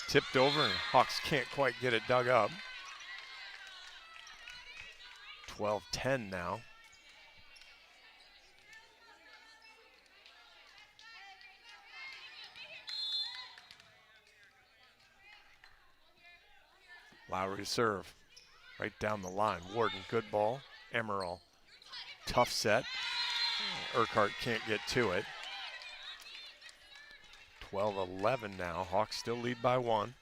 Tipped over, and Hawks can't quite get it dug up. 12-10 now. Lowry to serve. Right down the line. Warden, good ball. Emerald, tough set. Urquhart can't get to it. 12-11 now. Hawks still lead by 1.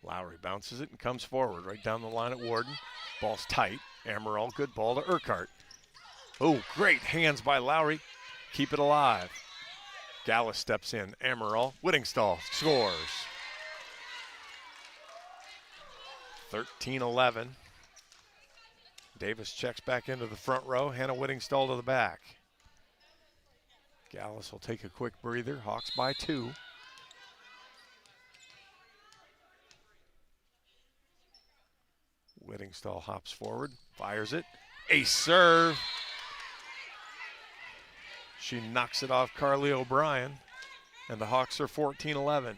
Lowry bounces it and comes forward right down the line at Warden. Ball's tight. Emerald, good ball to Urquhart. Oh, great hands by Lowry. Keep it alive. Gallus steps in. Emerald, Whittingstall scores. 13-11. Davis checks back into the front row. Hannah Whittingstall to the back. Gallus will take a quick breather. Hawks by 2. Whittingstall hops forward, fires it. Ace serve. She knocks it off Carly O'Brien, and the Hawks are 14-11.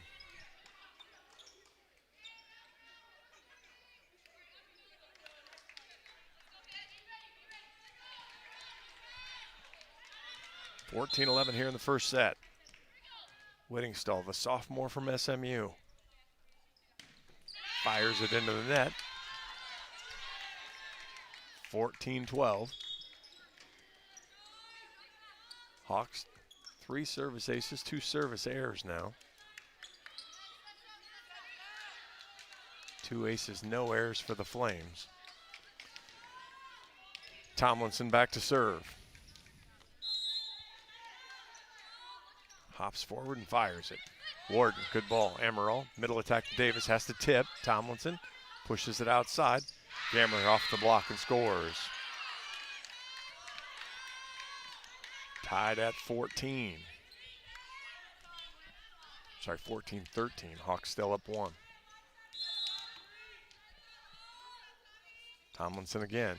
Here in the first set. Whittingstall, the sophomore from SMU, fires it into the net. 14-12. Hawks, 3 service aces, 2 service errors now. 2 aces, no errors for the Flames. Tomlinson back to serve. Hops forward and fires it. Warden, good ball. Emerald, middle attack to Davis, has to tip. Tomlinson pushes it outside. Gammer off the block and scores. Tied at 14. Sorry, 14-13. Hawks still up 1. Tomlinson again.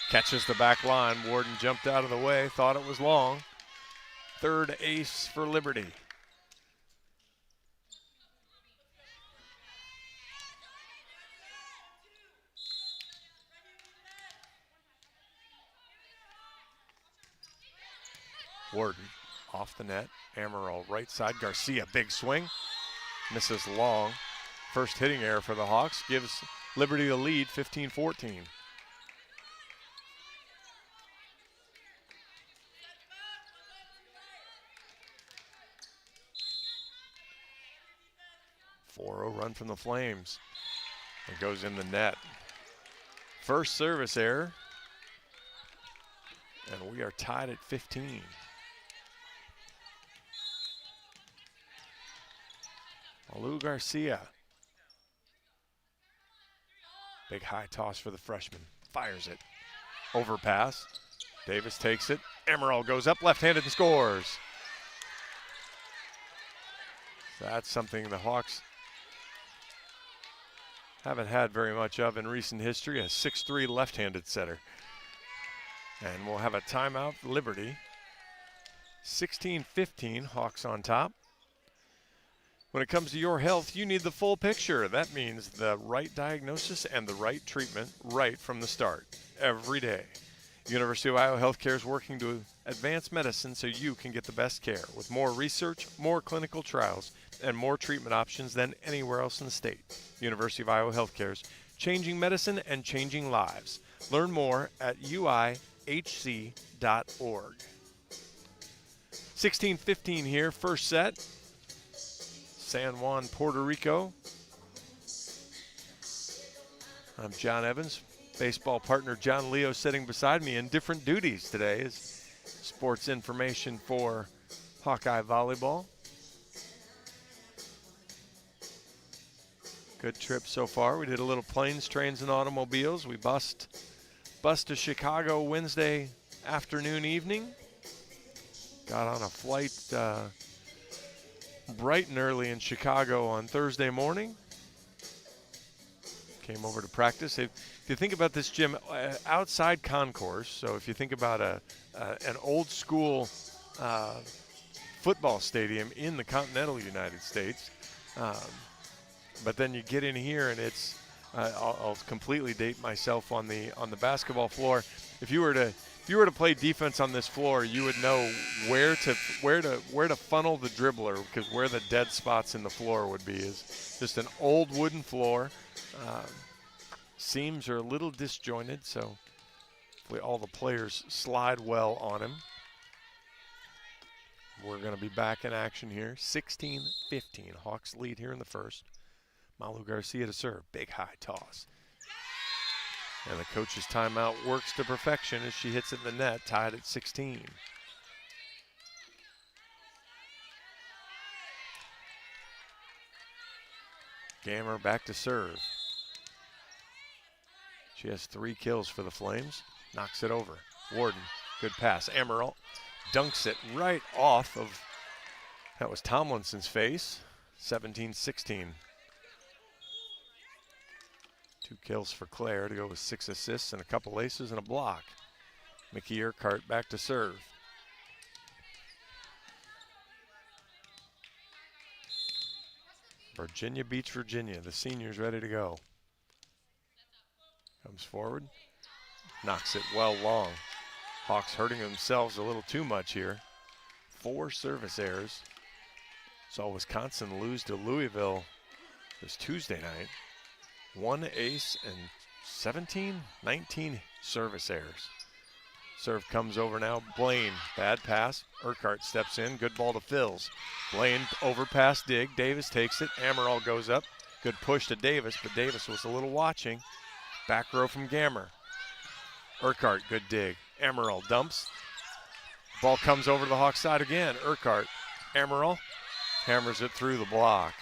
Catches the back line. Warden jumped out of the way, thought it was long. 3rd ace for Liberty. Warden off the net. Emerald right side. Garcia, big swing. Misses long. First hitting error for the Hawks. Gives Liberty the lead, 15-14. Run from the Flames. It goes in the net. First service error. And we are tied at 15. Lou Garcia. Big high toss for the freshman. Fires it. Overpass. Davis takes it. Emerald goes up left-handed and scores. That's something the Hawks haven't had very much of in recent history, a 6'3" left-handed setter. And we'll have a timeout for Liberty. 16-15, Hawks on top. When it comes to your health, you need the full picture. That means the right diagnosis and the right treatment right from the start, every day. University of Iowa Healthcare is working to advance medicine so you can get the best care, with more research, more clinical trials, and more treatment options than anywhere else in the state. University of Iowa Healthcare is changing medicine and changing lives. Learn more at uihc.org. 16-15 here, first set. San Juan, Puerto Rico. I'm John Evans. Baseball partner John Leo sitting beside me in different duties today as sports information for Hawkeye Volleyball. Good trip so far. We did a little planes, trains, and automobiles. We bust to Chicago Wednesday afternoon, evening. Got on a flight bright and early in Chicago on Thursday morning. came over to practice. If you think about this gym, outside concourse, so if you think about an old school football stadium in the continental United States, but then you get in here and it's I'll completely date myself on the basketball floor. If you were to play defense on this floor, you would know where to funnel the dribbler, because where the dead spots in the floor would be is just an old wooden floor. Seams are a little disjointed, so hopefully all the players slide well on him. We're going to be back in action here. 16-15. Hawks lead here in the first. Malu Garcia to serve. Big high toss. And the coach's timeout works to perfection as she hits it in the net, tied at 16. Gammer back to serve. She has 3 kills for the Flames. Knocks it over. Warden, good pass. Amaral dunks it right off of, that was Tomlinson's face. 17-16. 2 kills for Claire to go with 6 assists and a couple aces and a block. Mickey Urquhart back to serve. Virginia Beach, Virginia. The seniors ready to go. Comes forward. Knocks it well long. Hawks hurting themselves a little too much here. 4 service errors. Saw Wisconsin lose to Louisville this Tuesday night. 1 ace and 19 service errors. Serve comes over now. Blaine, bad pass. Urquhart steps in. Good ball to Phils. Blaine overpass dig. Davis takes it. Amaral goes up. Good push to Davis, but Davis was a little watching. Back row from Gammer. Urquhart, good dig. Amaral dumps. Ball comes over to the Hawks side again. Urquhart. Amaral hammers it through the block.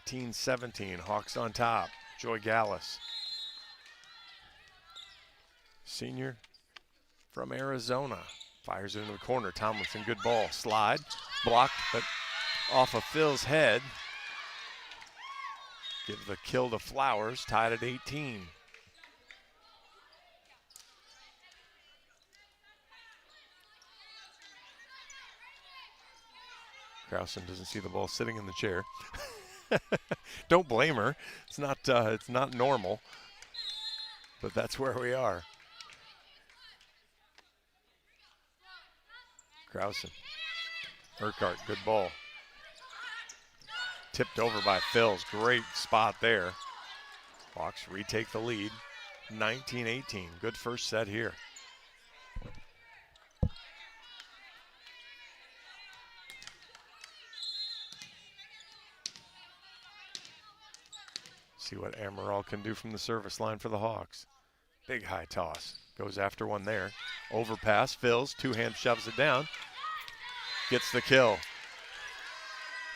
(18-17). Hawks on top. Joy Gallus. Senior from Arizona. Fires it into the corner. Tomlinson, good ball. Slide. Blocked, but off of Phil's head. Give the kill to Flowers. Tied at 18. Krausen doesn't see the ball sitting in the chair. Don't blame her. It's not normal, but that's where we are. Krausen. Urquhart, good ball. Tipped over by Phils. Great spot there. Hawks retake the lead. 19-18. Good first set here. See what Amaral can do from the service line for the Hawks. Big high toss. Goes after one there. Overpass. Phils. 2-hand shoves it down. Gets the kill.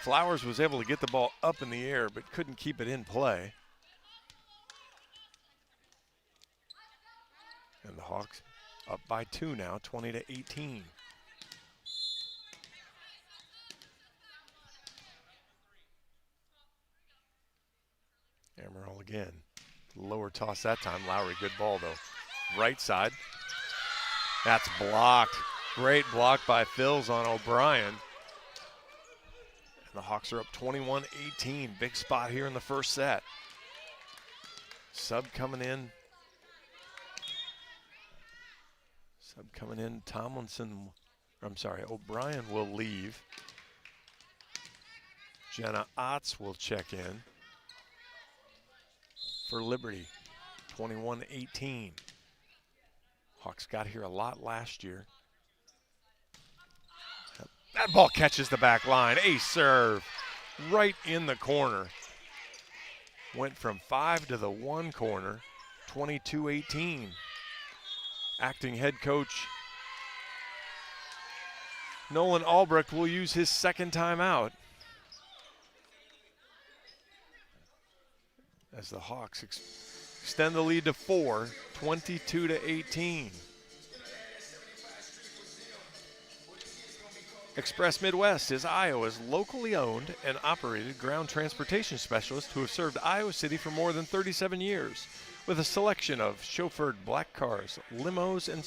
Flowers was able to get the ball up in the air but couldn't keep it in play. And the Hawks up by 2 now, 20-18. Amaral again. Lower toss that time. Lowry, good ball though. Right side. That's blocked. Great block by Phils on O'Brien. And the Hawks are up 21-18. Big spot here in the first set. Sub coming in. Tomlinson, O'Brien will leave. Jenna Otts will check in for Liberty. 21-18. Hawks got here a lot last year. That ball catches the back line. Ace serve right in the corner. Went from 5 to the 1 corner. 22-18. Acting head coach Nolan Albrecht will use his second timeout as the Hawks extend the lead to 4, 22-18. Express Midwest is Iowa's locally owned and operated ground transportation specialist who have served Iowa City for more than 37 years with a selection of chauffeured black cars, limos, and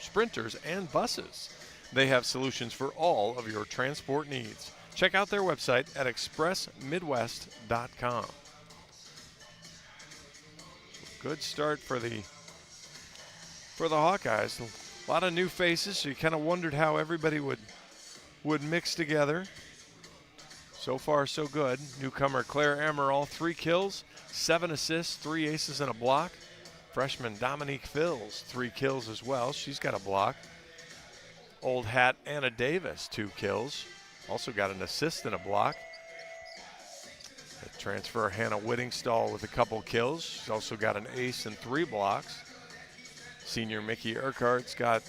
sprinters and buses. They have solutions for all of your transport needs. Check out their website at expressmidwest.com. Good start for the Hawkeyes. A lot of new faces, so you kind of wondered how everybody would mix together. So far, so good. Newcomer Claire Amaral, 3 kills, 7 assists, 3 aces, and a block. Freshman Dominique Fills, 3 kills as well. She's got a block. Old hat Anna Davis, 2 kills. Also got an assist and a block. The transfer Hannah Whittingstall with a couple kills. She's also got an ace and 3 blocks. Senior Mickey Urquhart's got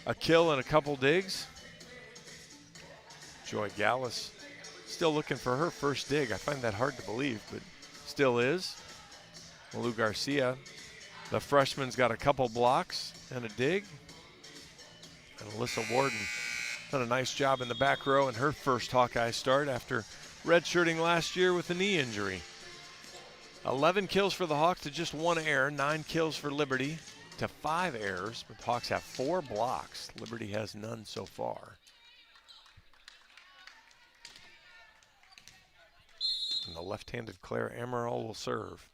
a kill and a couple digs. Joy Gallus still looking for her first dig. I find that hard to believe, but still is. Malou Garcia, the freshman's got a couple blocks and a dig. And Alyssa Warden done a nice job in the back row in her first Hawkeye start after redshirting last year with a knee injury. 11 kills for the Hawks to just 1 error, 9 kills for Liberty to 5 errors, but the Hawks have 4 blocks. Liberty has none so far. And the left-handed Claire Amaral will serve.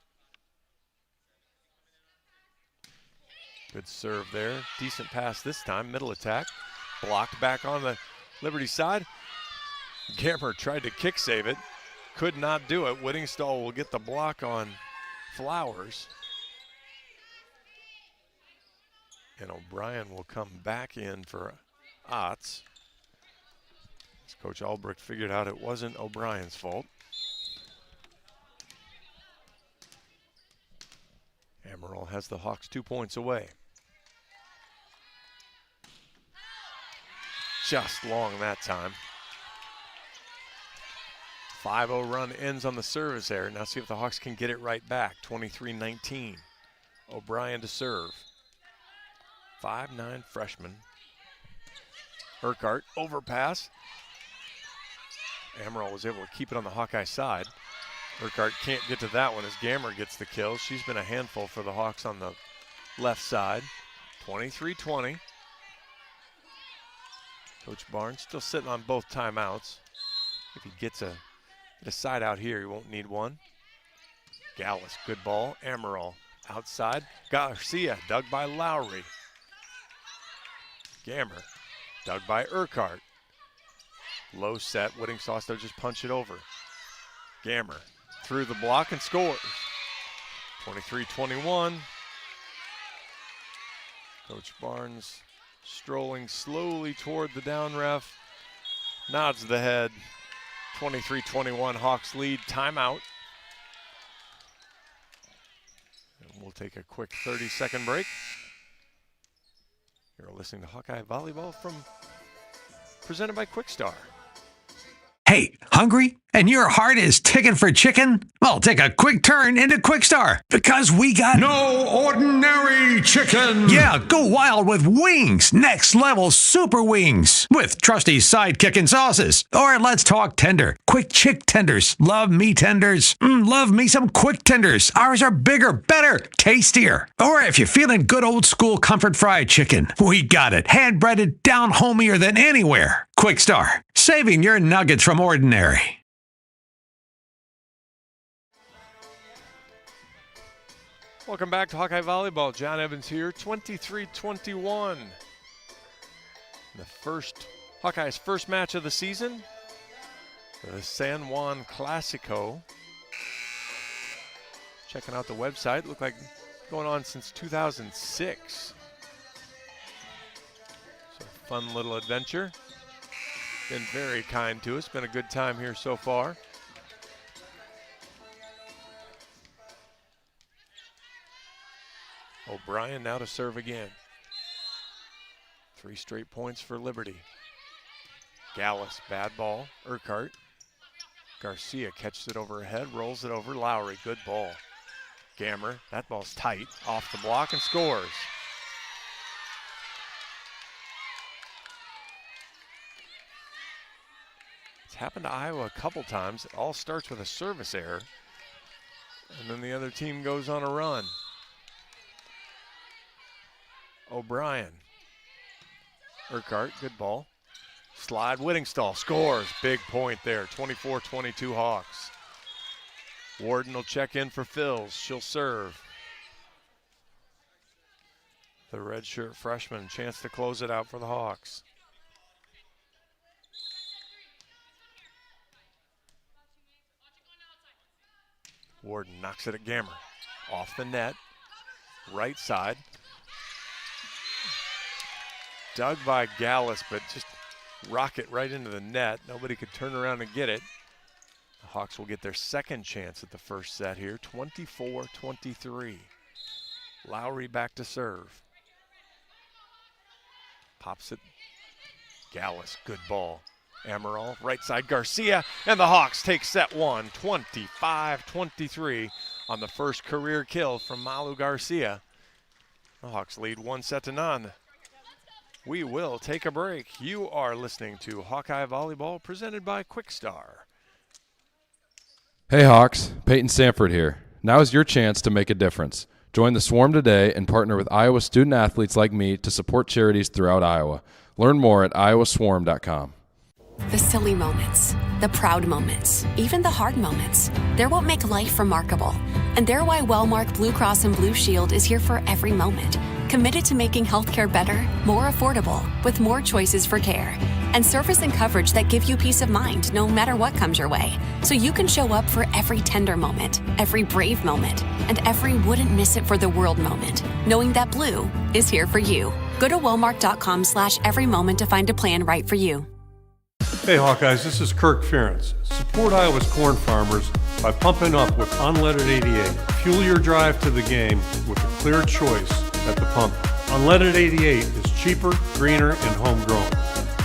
Good serve there. Decent pass this time. Middle attack. Blocked back on the Liberty side. Gammer tried to kick save it. Could not do it. Whittingstall will get the block on Flowers. And O'Brien will come back in for Otts. As Coach Albrecht figured out it wasn't O'Brien's fault. Amaral has the Hawks 2 points away. Just long that time. 5-0 run ends on the service error. Now see if the Hawks can get it right back. 23-19. O'Brien to serve. 5'9" freshman. Urquhart, overpass. Amaral was able to keep it on the Hawkeye side. Urquhart can't get to that one as Gammer gets the kill. She's been a handful for the Hawks on the left side. 23-20. Coach Barnes still sitting on both timeouts. If he gets a side out here, he won't need one. Gallus, good ball. Amaral outside. Garcia, dug by Lowry. Gammer, dug by Urquhart. Low set, Whittingstall just punch it over. Gammer through the block and scores. 23-21. Coach Barnes strolling slowly toward the down ref. Nods the head. 23-21, Hawks lead. Timeout. And we'll take a quick 30-second break. You're listening to Hawkeye Volleyball presented by Quickstar. Hey, hungry? And your heart is ticking for chicken? Well, take a quick turn into Quickstar because we got no ordinary chicken. Yeah, go wild with wings. Next level super wings with trusty sidekick and sauces. Or let's talk tender. Quick chick tenders. Love me tenders. Love me some quick tenders. Ours are bigger, better, tastier. Or if you're feeling good old school comfort fried chicken, we got it. Hand breaded down homier than anywhere. Quickstar, saving your nuggets from ordinary. Welcome back to Hawkeye Volleyball. John Evans here, 23-21. The Hawkeye's first match of the season, the San Juan Clásico. Checking out the website, looked like going on since 2006. So fun little adventure. Been very kind to us, been a good time here so far. O'Brien now to serve again. 3 straight points for Liberty. Gallus, bad ball. Urquhart. Garcia catches it overhead, rolls it over. Lowry, good ball. Gammer, that ball's tight. Off the block and scores. happened to Iowa a couple times. It all starts with a service error, and then the other team goes on a run. O'Brien. Urquhart, good ball. Slide, Whittingstall scores. Big point there, 24-22 Hawks. Warden will check in for Phils. She'll serve. The redshirt freshman, chance to close it out for the Hawks. Warden knocks it at Gammer. Off the net, right side. Dug by Gallus, but just rocket right into the net. Nobody could turn around and get it. The Hawks will get their second chance at the first set here, 24-23. Lowry back to serve. Pops it. Gallus, good ball. Amaral, right side, Garcia, and the Hawks take set one, 25-23 on the first career kill from Malu Garcia. The Hawks lead 1-0. We will take a break. You are listening to Hawkeye Volleyball presented by Quickstar. Hey Hawks, Peyton Sanford here. Now is your chance to make a difference. Join the Swarm today and partner with Iowa student athletes like me to support charities throughout Iowa. Learn more at iowaswarm.com. The silly moments, the proud moments, even the hard moments. They're what make life remarkable. And they're why Wellmark Blue Cross and Blue Shield is here for every moment. Committed to making healthcare better, more affordable, with more choices for care. And service and coverage that give you peace of mind no matter what comes your way. So you can show up for every tender moment, every brave moment, and every wouldn't miss it for the world moment, knowing that Blue is here for you. Go to wellmark.com/every moment to find a plan right for you. Hey Hawkeyes, this is Kirk Ferentz. Support Iowa's corn farmers by pumping up with Unleaded 88. Fuel your drive to the game with a clear choice at the pump. Unleaded 88 is cheaper, greener, and homegrown.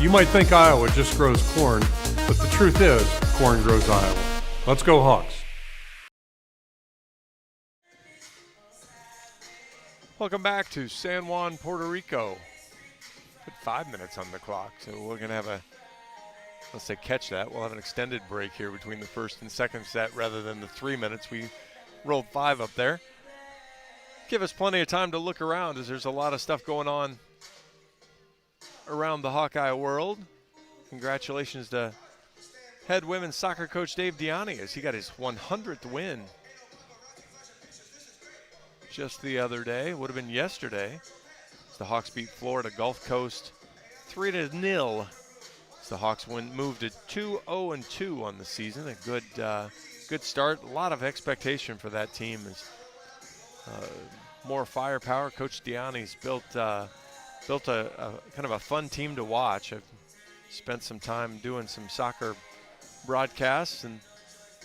You might think Iowa just grows corn, but the truth is, corn grows Iowa. Let's go Hawks. Welcome back to San Juan, Puerto Rico. Put 5 minutes on the clock, so we're going to have let's say catch that. We'll have an extended break here between the first and second set rather than the 3 minutes. We rolled 5 up there. Give us plenty of time to look around as there's a lot of stuff going on around the Hawkeye world. Congratulations to head women's soccer coach Dave Diani as he got his 100th win just the other day. Would have been yesterday as the Hawks beat Florida Gulf Coast 3-0. As the Hawks moved to 2-0-2 on the season. A good start. A lot of expectation for that team. As more firepower. Coach Diani's built a kind of a fun team to watch. I've spent some time doing some soccer broadcasts, and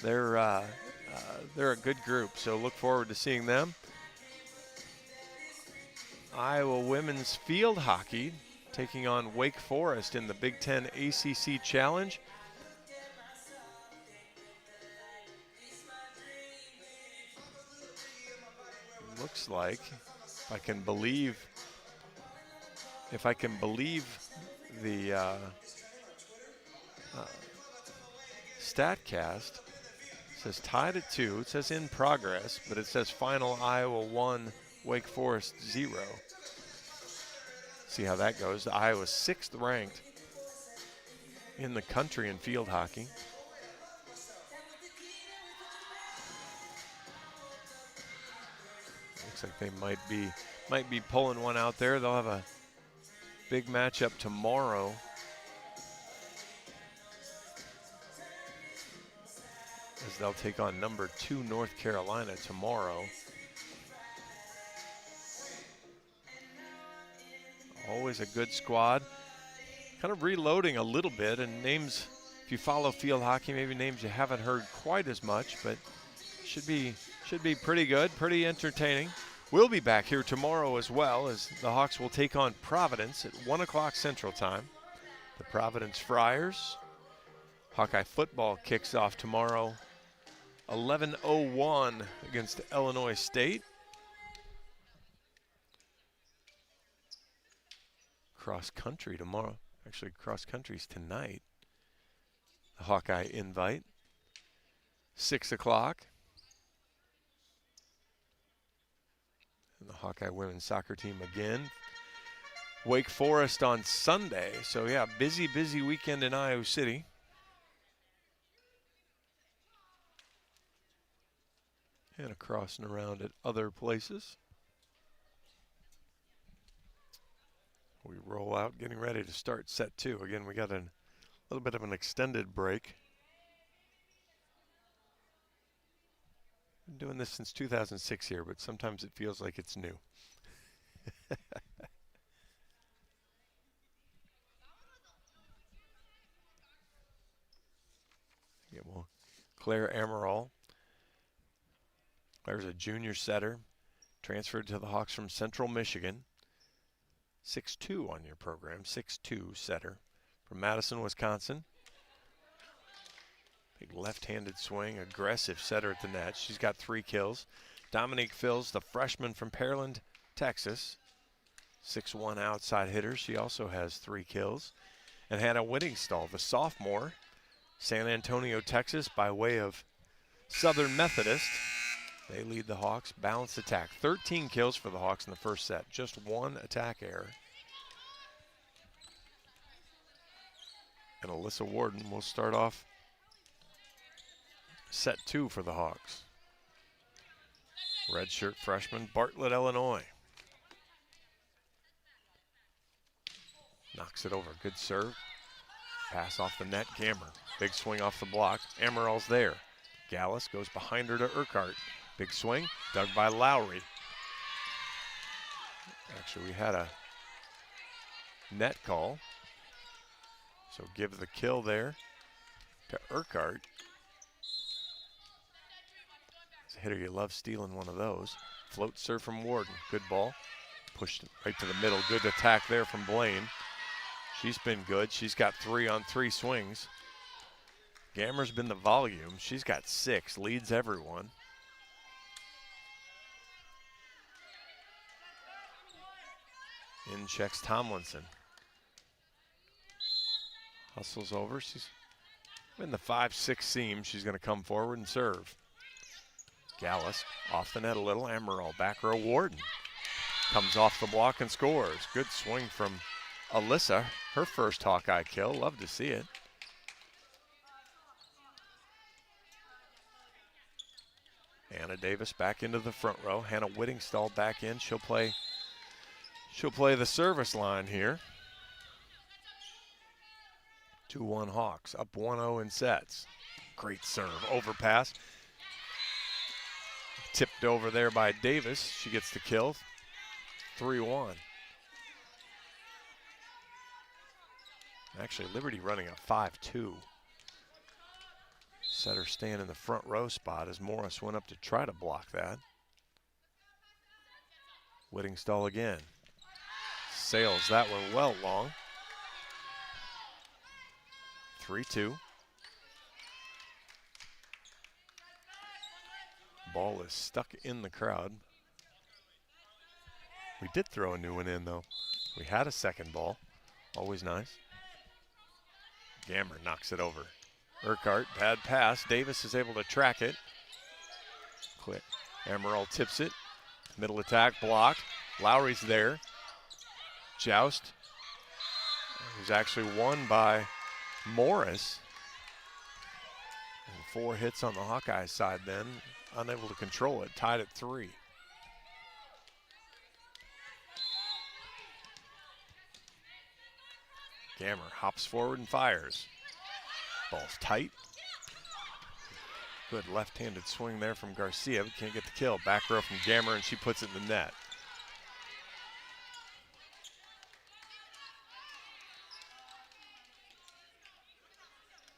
they're a good group. So look forward to seeing them. Iowa women's field hockey taking on Wake Forest in the Big Ten ACC Challenge. Looks like, if I can believe the StatCast, it says tied at 2. It says in progress, but it says final Iowa 1, Wake Forest 0. See how that goes. Iowa's 6th ranked in the country in field hockey. Looks like they might be pulling one out there. They'll have a big matchup tomorrow. As they'll take on number 2 North Carolina tomorrow. Always a good squad. Kind of reloading a little bit, and names, if you follow field hockey, maybe names you haven't heard quite as much, but should be pretty good, pretty entertaining. We'll be back here tomorrow as well, as the Hawks will take on Providence at 1 o'clock Central Time. The Providence Friars. Hawkeye football kicks off tomorrow, 11:01 against Illinois State. Cross country tomorrow. Actually, cross country's tonight. the Hawkeye invite. 6 o'clock. And the Hawkeye women's soccer team again. Wake Forest on Sunday. So, yeah, busy weekend in Iowa City. And across and around at other places. We roll out, getting ready to start set 2. Again, we got a little bit of an extended break. Been doing this since 2006 here, but sometimes it feels like it's new. Yeah, well, Claire Amaral. Claire's a junior setter, transferred to the Hawks from Central Michigan. 6'2" on your program, 6'2" setter from Madison, Wisconsin. Big left-handed swing, aggressive setter at the net. She's got 3 kills. Dominique Fills, the freshman from Pearland, Texas. 6'1" outside hitter. She also has 3 kills. And Hannah Whittingstall, the sophomore, San Antonio, Texas, by way of Southern Methodist. They lead the Hawks. Balanced attack. 13 kills for the Hawks in the first set. Just 1 attack error. And Alyssa Warden will start off set 2 for the Hawks. Redshirt freshman, Bartlett, Illinois. Knocks it over. Good serve. Pass off the net. Gammer. Big swing off the block. Amaral's there. Gallus goes behind her to Urquhart. Big swing, dug by Lowry. Actually, we had a net call. So give the kill there to Urquhart. As a hitter, you love stealing one of those. Float serve from Warden. Good ball. Pushed right to the middle. Good attack there from Blaine. She's been good. She's got 3 on 3 swings. Gammer's been the volume. She's got 6. Leads everyone. In checks Tomlinson. Hustles over. She's in the 5-6 seam. She's going to come forward and serve. Gallus off the net a little. Amaral back row. Warden comes off the block and scores. Good swing from Alyssa. Her first Hawkeye kill. Love to see it. Anna Davis back into the front row. Hannah Whittingstall back in. She'll play the service line here. 2-1 Hawks, up 1-0 in sets. Great serve, overpass. Tipped over there by Davis. She gets the kill. 3-1. Actually, Liberty running a 5-2. Setter staying in the front row spot as Morris went up to try to block that. Whittingstall again. Sails that one well long. 3-2. Ball is stuck in the crowd. We did throw a new one in though. We had a second ball. Always nice. Gammer knocks it over. Urquhart, bad pass. Davis is able to track it. Quick. Amaral tips it. Middle attack blocked. Lowry's there. Joust. It was actually won by Morris. And 4 hits on the Hawkeye side then. Unable to control it. Tied at 3. Gammer hops forward and fires. Ball's tight. Good left-handed swing there from Garcia, but can't get the kill. Back row from Gammer, and she puts it in the net.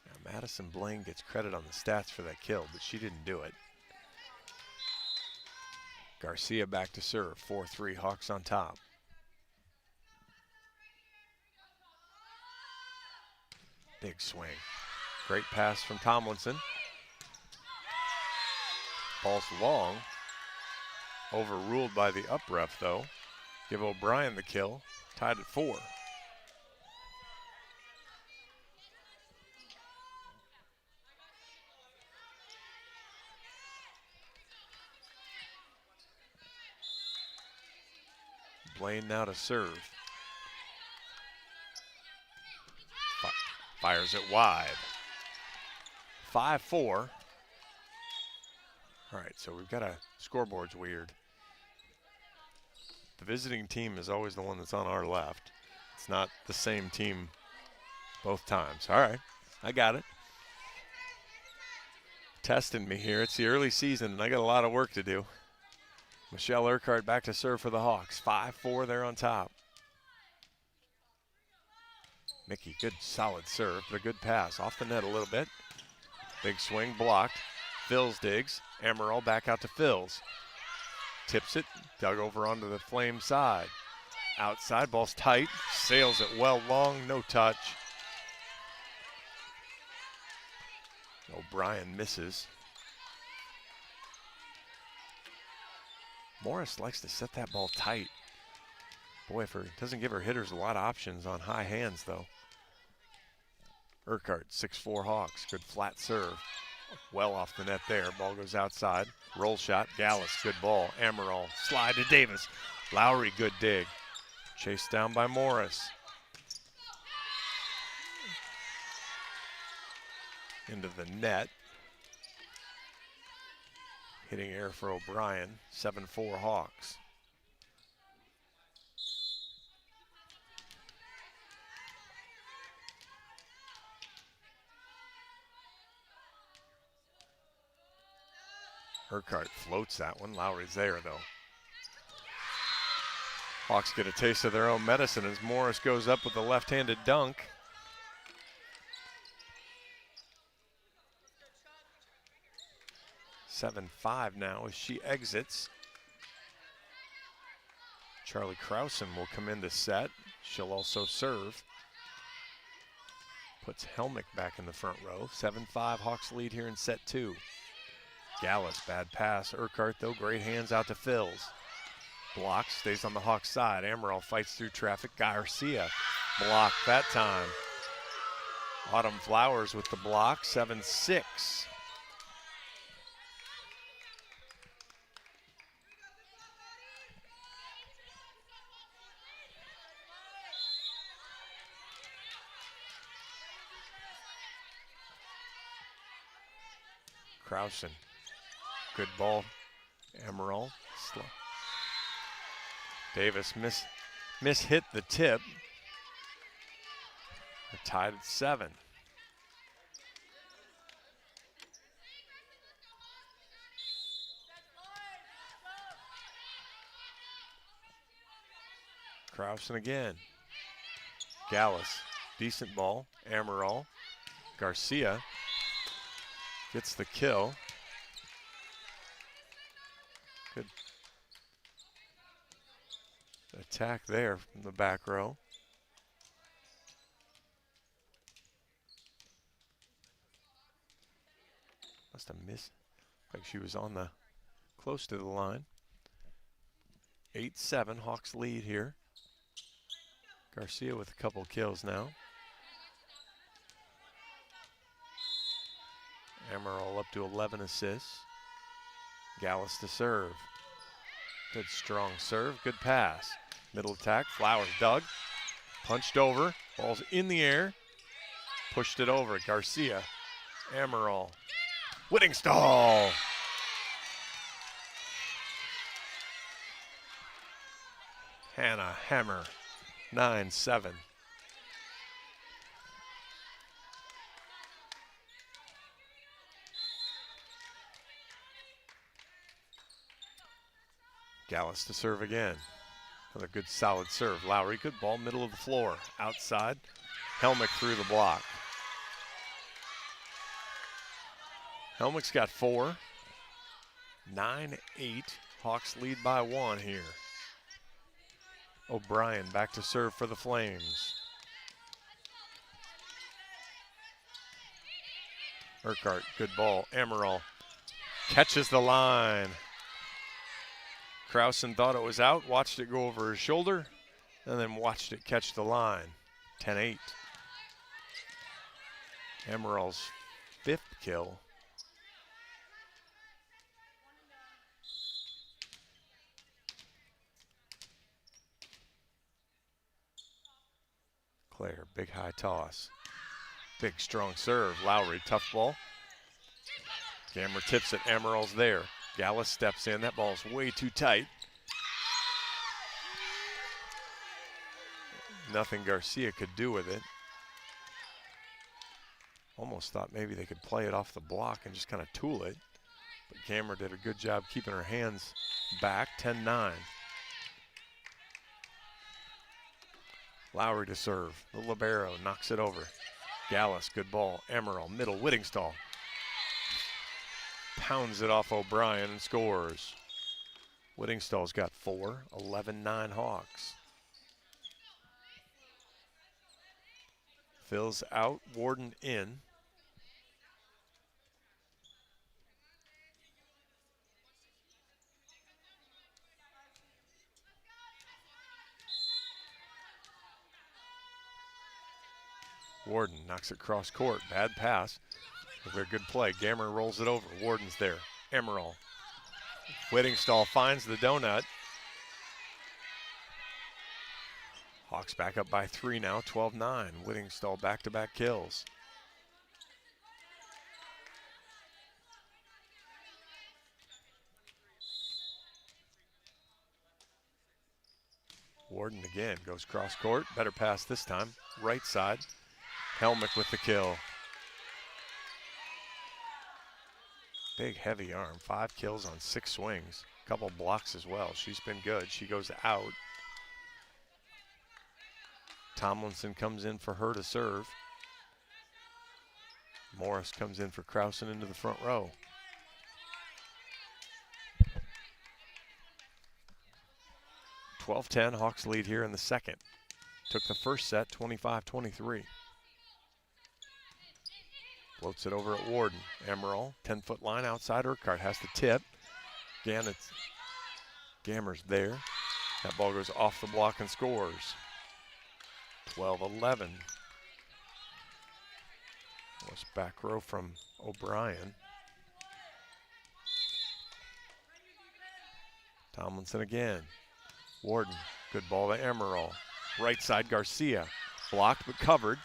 Now, Madison Blaine gets credit on the stats for that kill, but she didn't do it. Garcia back to serve. 4-3, Hawks on top. Big swing. Great pass from Tomlinson. Ball's long. Overruled by the up ref, though. Give O'Brien the kill. Tied at 4. Blaine now to serve. Fires it wide. 5-4. All right, so we've got a scoreboard's weird. The visiting team is always the one that's on our left. It's not the same team both times. All right, I got it. Testing me here. It's the early season, and I got a lot of work to do. Michelle Urquhart back to serve for the Hawks. 5-4 there on top. Mickey, good solid serve, but a good pass. Off the net a little bit. Big swing blocked. Phils digs. Amaral back out to Phils. Tips it, dug over onto the Flame side. Outside, ball's tight. Sails it well long, no touch. O'Brien misses. Morris likes to set that ball tight. Boy, doesn't give her hitters a lot of options on high hands, though. Urquhart, 6'4" Hawks. Good flat serve. Well off the net there. Ball goes outside. Roll shot. Gallus, good ball. Amaral, slide to Davis. Lowry, good dig. Chased down by Morris. Into the net. Hitting air for O'Brien. 7-4 Hawks. Urquhart floats that one. Lowry's there, though. Hawks get a taste of their own medicine as Morris goes up with a left-handed dunk. Seven 5 now as she exits. Charlie Krausen will come in to set. She'll also serve. Puts Helmick back in the front row. 7-5 Hawks lead here in set 2. Gallus, bad pass. Urquhart, though, great hands out to Phils. Blocks, stays on the Hawks side. Amaral fights through traffic. Garcia blocked that time. Autumn Flowers with the block, 7-6. Krausen. Good ball. Amaral. Slow. Davis hit the tip. We're tied at 7. Krausen again. Gallus. Decent ball. Amaral. Garcia gets the kill. Good attack there from the back row. Must have missed, like she was on the close to the line. 8-7 Hawks lead here. Garcia with a couple kills now. Amaral up to 11 assists. Gallus to serve. Good strong serve, good pass. Middle attack, Flowers dug. Punched over, ball's in the air. Pushed it over, Garcia. Amaral. Whittingstall. Hannah Hammer, 9-7. Gallus to serve again. Another good solid serve. Lowry, good ball, middle of the floor. Outside, Helmick through the block. Helmick's got 4. 9-8. Hawks lead by 1 here. O'Brien back to serve for the Flames. Urquhart, good ball. Amaral catches the line. Krausen thought it was out, watched it go over his shoulder, and then watched it catch the line. 10-8. Amaral's 5th kill. Claire, big high toss. Big strong serve. Lowry, tough ball. Gammer tips it. Emerald's there. Gallus steps in. That ball's way too tight. Nothing Garcia could do with it. Almost thought maybe they could play it off the block and just kind of tool it. But Gammer did a good job keeping her hands back. 10-9. Lowry to serve. The libero knocks it over. Gallus, good ball. Emerald, middle, Whittingstall. Pounds it off O'Brien and scores. Whittingstall's got 4, 11-9 Hawks. Phil's out, Warden in. Warden knocks it cross court. Bad pass. A good play. Gammer rolls it over. Warden's there. Emerald. Whittingstall finds the donut. Hawks back up by 3 now, 12-9. Whittingstall back-to-back kills. Warden again goes cross court. Better pass this time. Right side. Helmick with the kill. Big heavy arm. 5 kills on 6 swings. Couple blocks as well. She's been good. She goes out. Tomlinson comes in for her to serve. Morris comes in for Krausen into the front row. (12-10) Hawks lead here in the second. Took the first set 25-23. Floats it over at Warden. Emerald, 10-foot line outside. Urquhart has to tip. Gammer's there. That ball goes off the block and scores. 12-11. Was back row from O'Brien. Tomlinson again. Warden, good ball to Emerald. Right side, Garcia. Blocked but covered.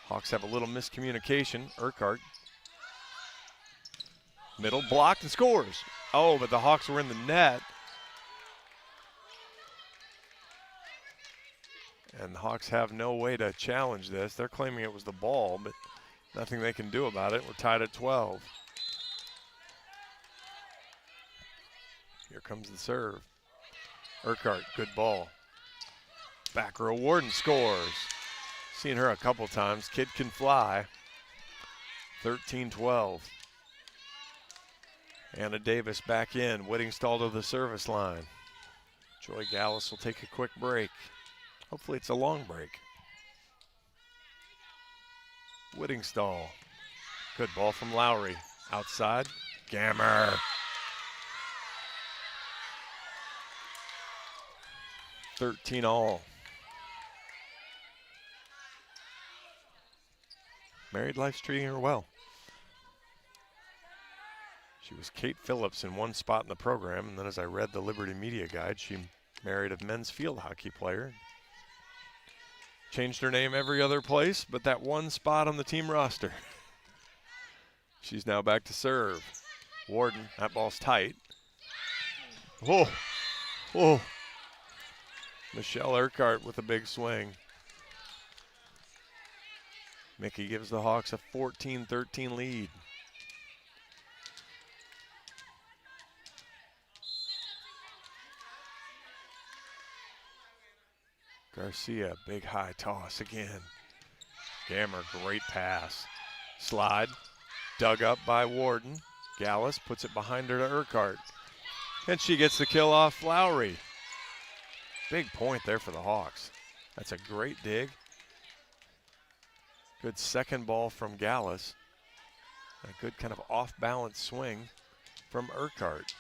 Hawks have a little miscommunication. Urquhart. Middle, blocked and scores. Oh, but the Hawks were in the net. And the Hawks have no way to challenge this. They're claiming it was the ball, but nothing they can do about it. We're tied at 12. Here comes the serve. Urquhart, good ball. Back row, Warden scores. Seen her a couple times. Kid can fly. 13-12. Anna Davis back in. Whittingstall to the service line. Joy Gallus will take a quick break. Hopefully it's a long break. Whittingstall. Good ball from Lowry. Outside. Gammer. (13-all). Married life's treating her well. She was Kate Phillips in one spot in the program, and then as I read the Liberty Media Guide, she married a men's field hockey player. Changed her name every other place, but that one spot on the team roster. She's now back to serve. Warden, that ball's tight. Whoa, whoa. Michelle Urquhart with a big swing. Mickey gives the Hawks a 14-13 lead. Garcia, big high toss again. Gammer, great pass. Slide, dug up by Warden. Gallus puts it behind her to Urquhart. And she gets the kill off Lowry. Big point there for the Hawks. That's a great dig. Good second ball from Gallus. A good kind of off-balance swing from Urquhart.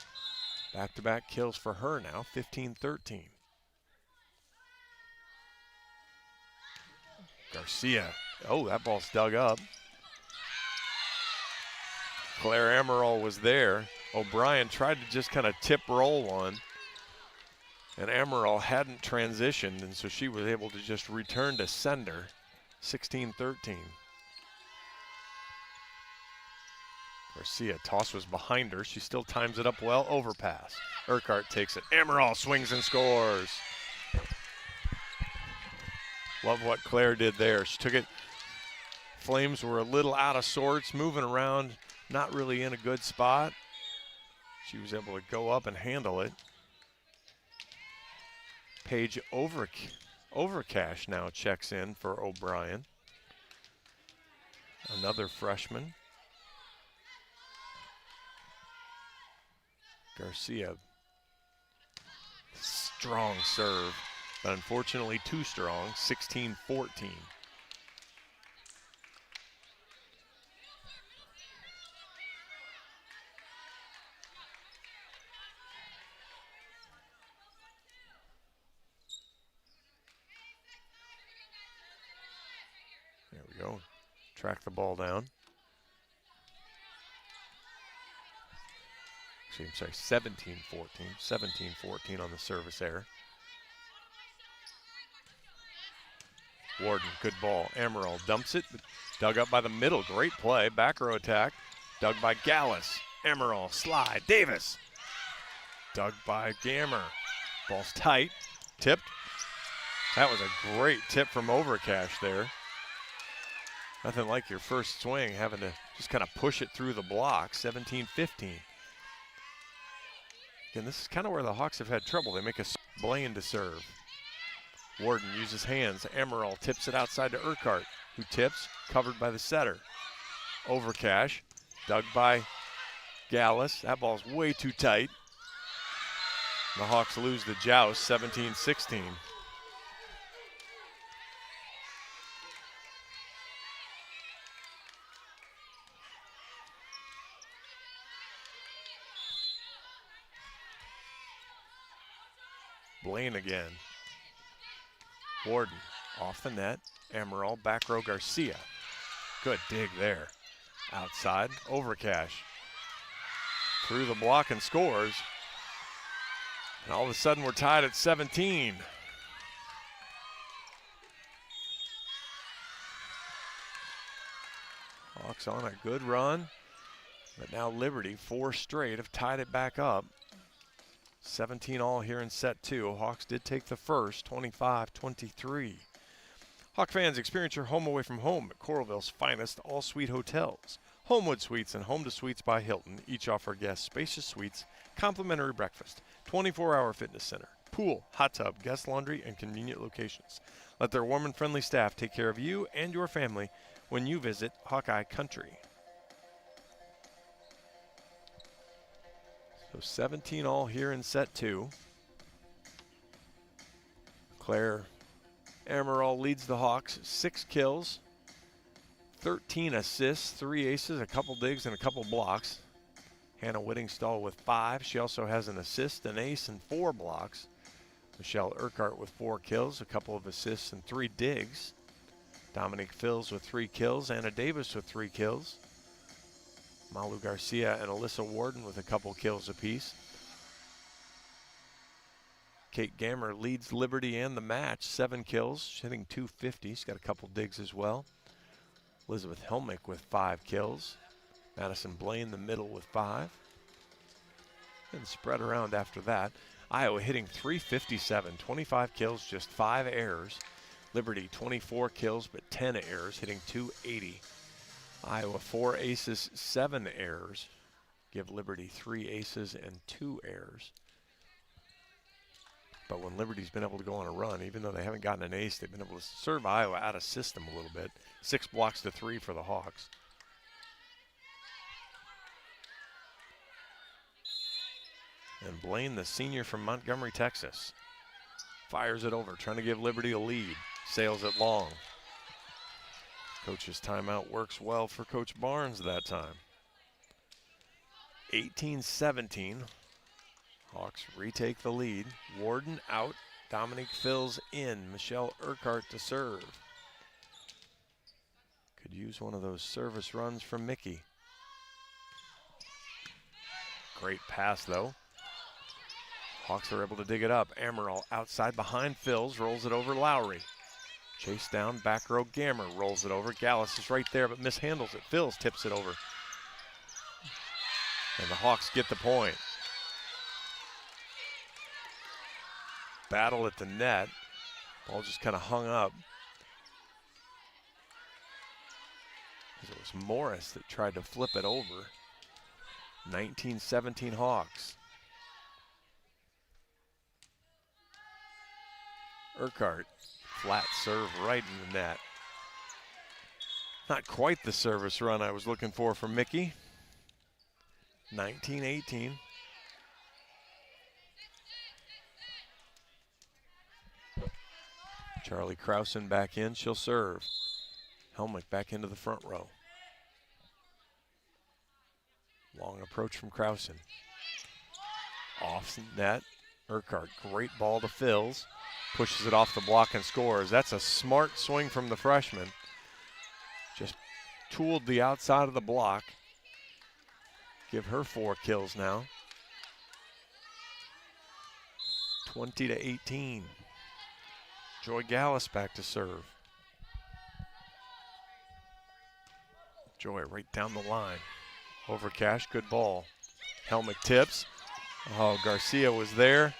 Back-to-back kills for her now, 15-13. Garcia. Oh, that ball's dug up. Claire Emerald was there. O'Brien tried to just kind of tip roll one. And Emerald hadn't transitioned, and so she was able to just return to sender. 16-13. Garcia, toss was behind her. She still times it up well. Overpass. Urquhart takes it. Amaral swings and scores. Love what Claire did there. She took it. Flames were a little out of sorts, moving around, not really in a good spot. She was able to go up and handle it. Paige Overcash now checks in for O'Brien. Another freshman. Garcia, strong serve, but unfortunately too strong, 16-14. There we go, track the ball down. I'm sorry, 17-14. 17-14 on the service error. Warden, good ball. Amaral dumps it. Dug up by the middle. Great play. Back row attack. Dug by Gallus. Amaral, slide. Davis. Dug by Gammer. Ball's tight. Tipped. That was a great tip from Overcash there. Nothing like your first swing, having to just kind of push it through the block. 17-15. And this is kind of where the Hawks have had trouble. They make a Blaine to serve. Warden uses hands. Amaral tips it outside to Urquhart, who tips, covered by the setter. Overcash, dug by Gallus. That ball's way too tight. The Hawks lose the joust, 17-16. Blaine again. Warden off the net. Amaral, back row Garcia. Good dig there. Outside, Overcash. Through the block and scores. And all of a sudden we're tied at 17. Hawks on a good run. But now Liberty, 4 straight, have tied it back up. 17 all here in set 2. Hawks did take the first, 25-23. Hawk fans, experience your home away from home at Coralville's finest all-suite hotels. Homewood Suites and Home to Suites by Hilton each offer guests spacious suites, complimentary breakfast, 24-hour fitness center, pool, hot tub, guest laundry, and convenient locations. Let their warm and friendly staff take care of you and your family when you visit Hawkeye Country. So 17 all here in set 2. Claire Amaral leads the Hawks, 6 kills, 13 assists, 3 aces, a couple digs, and a couple blocks. Hannah Whittingstall with 5. She also has an assist, an ace, and 4 blocks. Michelle Urquhart with 4 kills, a couple of assists, and 3 digs. Dominique Fills with 3 kills, Anna Davis with 3 kills. Malu Garcia and Alyssa Warden with a couple kills apiece. Kate Gammer leads Liberty and the match, 7 kills. She's hitting .250. She's got a couple digs as well. Elizabeth Helmick with 5 kills. Madison Blaine the middle with 5. And spread around after that. Iowa hitting .357, 25 kills, just 5 errors. Liberty 24 kills but 10 errors, hitting .280. Iowa 4 aces, 7 errors. Give Liberty 3 aces and 2 errors. But when Liberty's been able to go on a run, even though they haven't gotten an ace, they've been able to serve Iowa out of system a little bit. 6 blocks to 3 for the Hawks. And Blaine, the senior from Montgomery, Texas, fires it over, trying to give Liberty a lead. Sails it long. Coach's timeout works well for Coach Barnes that time. 18-17. Hawks retake the lead. Warden out. Dominique Fills in. Michelle Urquhart to serve. Could use one of those service runs from Mickey. Great pass, though. Hawks are able to dig it up. Amaral outside behind Fills. Rolls it over Lowry. Chase down, back row, Gammer rolls it over. Gallus is right there, but mishandles it. Phils tips it over. And the Hawks get the point. Battle at the net. Ball just kind of hung up. It was Morris that tried to flip it over. 19-17 Hawks. Urquhart, flat serve right in the net. Not quite the service run I was looking for from Mickey. 19-18. Charlie Krausen back in, she'll serve. Helmick back into the front row. Long approach from Krausen. Off net, Urquhart, great ball to Phils. Pushes it off the block and scores. That's a smart swing from the freshman. Just tooled the outside of the block. Give her 4 kills now. 20-18. Joy Gallus back to serve. Joy right down the line. Over Cash, good ball. Helmick tips. Oh, Garcia was there.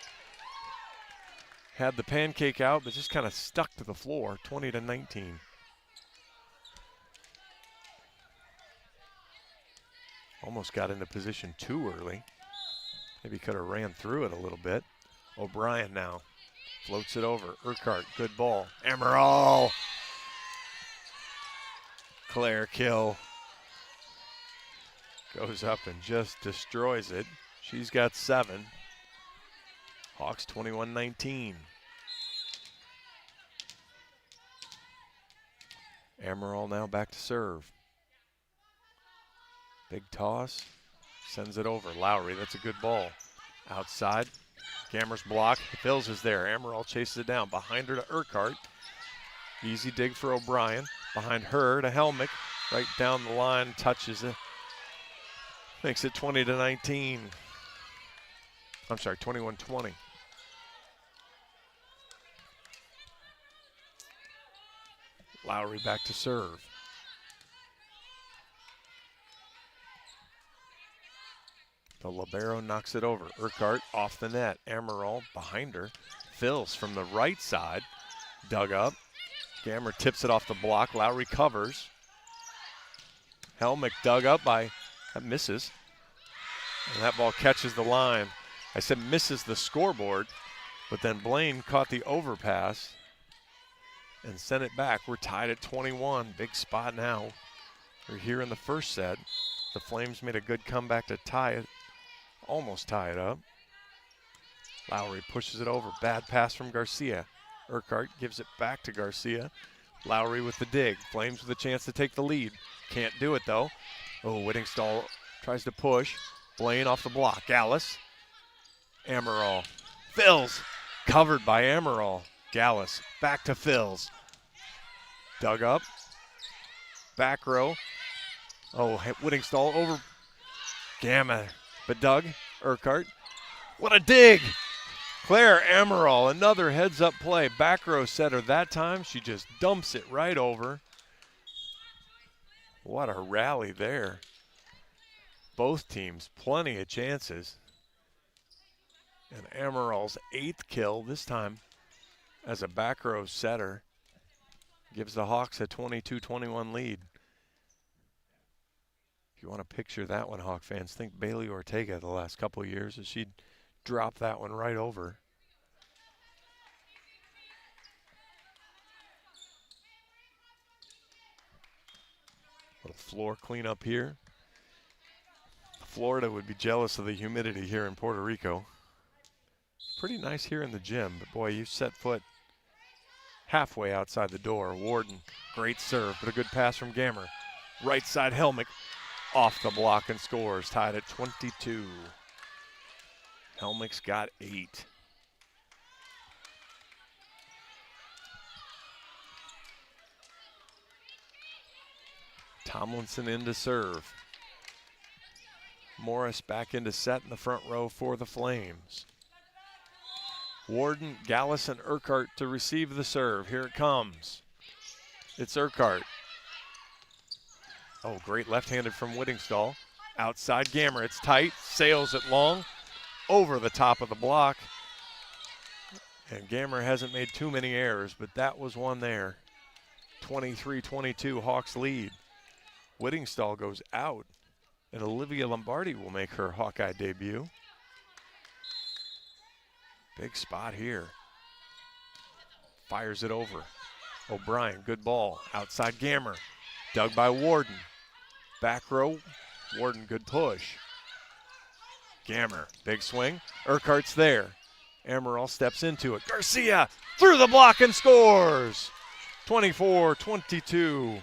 Had the pancake out, but just kind of stuck to the floor. 20-19. Almost got into position too early. Maybe could have ran through it a little bit. O'Brien now floats it over. Urquhart, good ball. Amaral. Claire kill. Goes up and just destroys it. She's got 7. Hawks 21-19. Amaral now back to serve. Big toss. Sends it over. Lowry, that's a good ball. Outside. Gammer's block. Phils is there. Amaral chases it down. Behind her to Urquhart. Easy dig for O'Brien. Behind her to Helmick. Right down the line. Touches it. Makes it 20-19. I'm sorry, 21-20. Lowry back to serve. The libero knocks it over. Urquhart off the net. Amaral behind her. Phils from the right side. Dug up. Gammer tips it off the block. Lowry covers. Helmick dug up by, that misses. And that ball catches the line. I said misses the scoreboard, but then Blaine caught the overpass and sent it back. We're tied at 21. Big spot now. We're here in the first set. The Flames made a good comeback to tie it. Almost tie it up. Lowry pushes it over. Bad pass from Garcia. Urquhart gives it back to Garcia. Lowry with the dig. Flames with a chance to take the lead. Can't do it though. Oh, Whittingstall tries to push. Blaine off the block. Gallus. Amaral. Phils. Covered by Amaral. Gallus back to Phils. Dug up. Back row. Oh, Whittingstall over Gamma. But Doug, Urquhart. What a dig! Claire Amaral, another heads-up play. Back row setter that time. She just dumps it right over. What a rally there. Both teams, plenty of chances. And Amaral's 8th kill, this time as a back row setter, gives the Hawks a 22-21 lead. If you want to picture that one, Hawk fans, think Bailey Ortega the last couple of years as she'd drop that one right over. Little floor cleanup here. Florida would be jealous of the humidity here in Puerto Rico. Pretty nice here in the gym, but boy, you set foot halfway outside the door. Warden, great serve, but a good pass from Gammer. Right side Helmick, off the block and scores, tied at 22. Helmick's got 8. Tomlinson in to serve. Morris back into set in the front row for the Flames. Warden, Gallus, and Urquhart to receive the serve. Here it comes. It's Urquhart. Oh, great left-handed from Whittingstall. Outside Gammer, it's tight, sails it long, over the top of the block. And Gammer hasn't made too many errors, but that was one there. 23-22, Hawks lead. Whittingstall goes out, and Olivia Lombardi will make her Hawkeye debut. Big spot here. Fires it over. O'Brien, good ball. Outside Gammer. Dug by Warden. Back row, Warden, good push. Gammer, big swing. Urquhart's there. Amaral steps into it. Garcia through the block and scores. 24-22.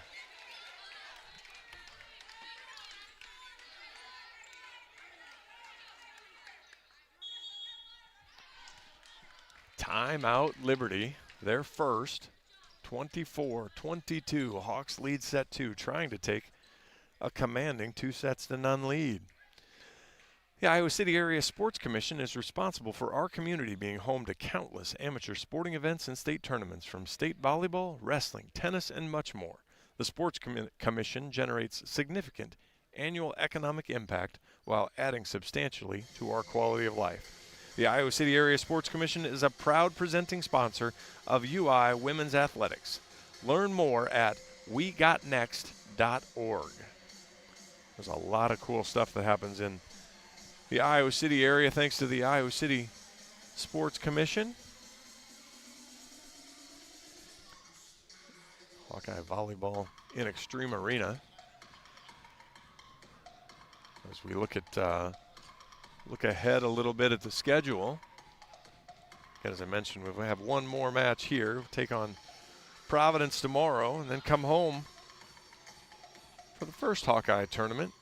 Timeout Liberty, their first. 24-22. Hawks lead set 2, trying to take a commanding 2-0 lead. The Iowa City Area Sports Commission is responsible for our community being home to countless amateur sporting events and state tournaments, from state volleyball, wrestling, tennis, and much more. The Sports Commission generates significant annual economic impact while adding substantially to our quality of life. The Iowa City Area Sports Commission is a proud presenting sponsor of UI Women's Athletics. Learn more at wegotnext.org. There's a lot of cool stuff that happens in the Iowa City area thanks to the Iowa City Sports Commission. Hawkeye volleyball in Extreme Arena. As we look ahead a little bit at the schedule. As I mentioned, we have one more match here. We'll take on Providence tomorrow and then come home for the first Hawkeye tournament.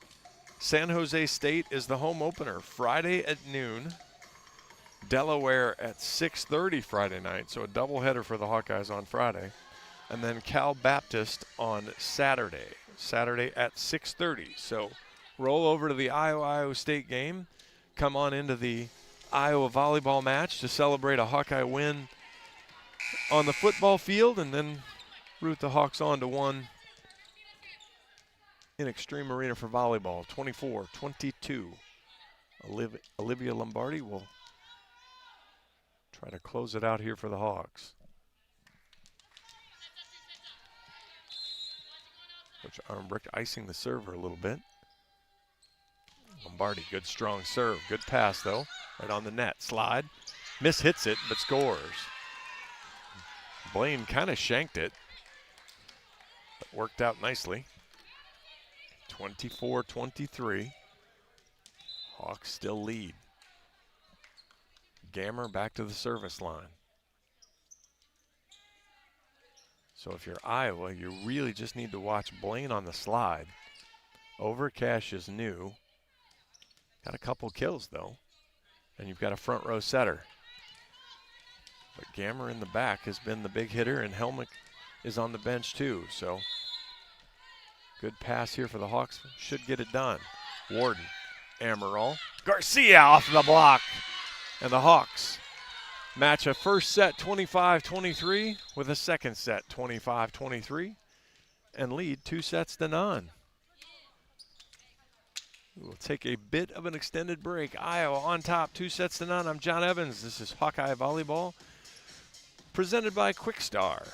San Jose State is the home opener Friday at noon. Delaware at 6:30 Friday night, so a doubleheader for the Hawkeyes on Friday. And then Cal Baptist on Saturday at 6:30. So roll over to the Iowa State game. Come on into the Iowa volleyball match to celebrate a Hawkeye win on the football field, and then root the Hawks on to one in Extreme Arena for volleyball. 24-22. Olivia Lombardi will try to close it out here for the Hawks. Coach Armbrick icing the server a little bit. Lombardi, good strong serve. Good pass, though. Right on the net. Slide. Miss hits it, but scores. Blaine kind of shanked it, but worked out nicely. 24-23. Hawks still lead. Gammer back to the service line. So if you're Iowa, you really just need to watch Blaine on the slide. Overcash is new. Got a couple kills, though. And you've got a front row setter. But Gammer in the back has been the big hitter, and Helmick is on the bench too. So good pass here for the Hawks. Should get it done. Warden, Amaral, Garcia off the block. And the Hawks match a first set 25-23 with a second set 25-23 and lead 2-0. We'll take a bit of an extended break. Iowa on top, 2-0. I'm John Evans. This is Hawkeye Volleyball, presented by Quickstar.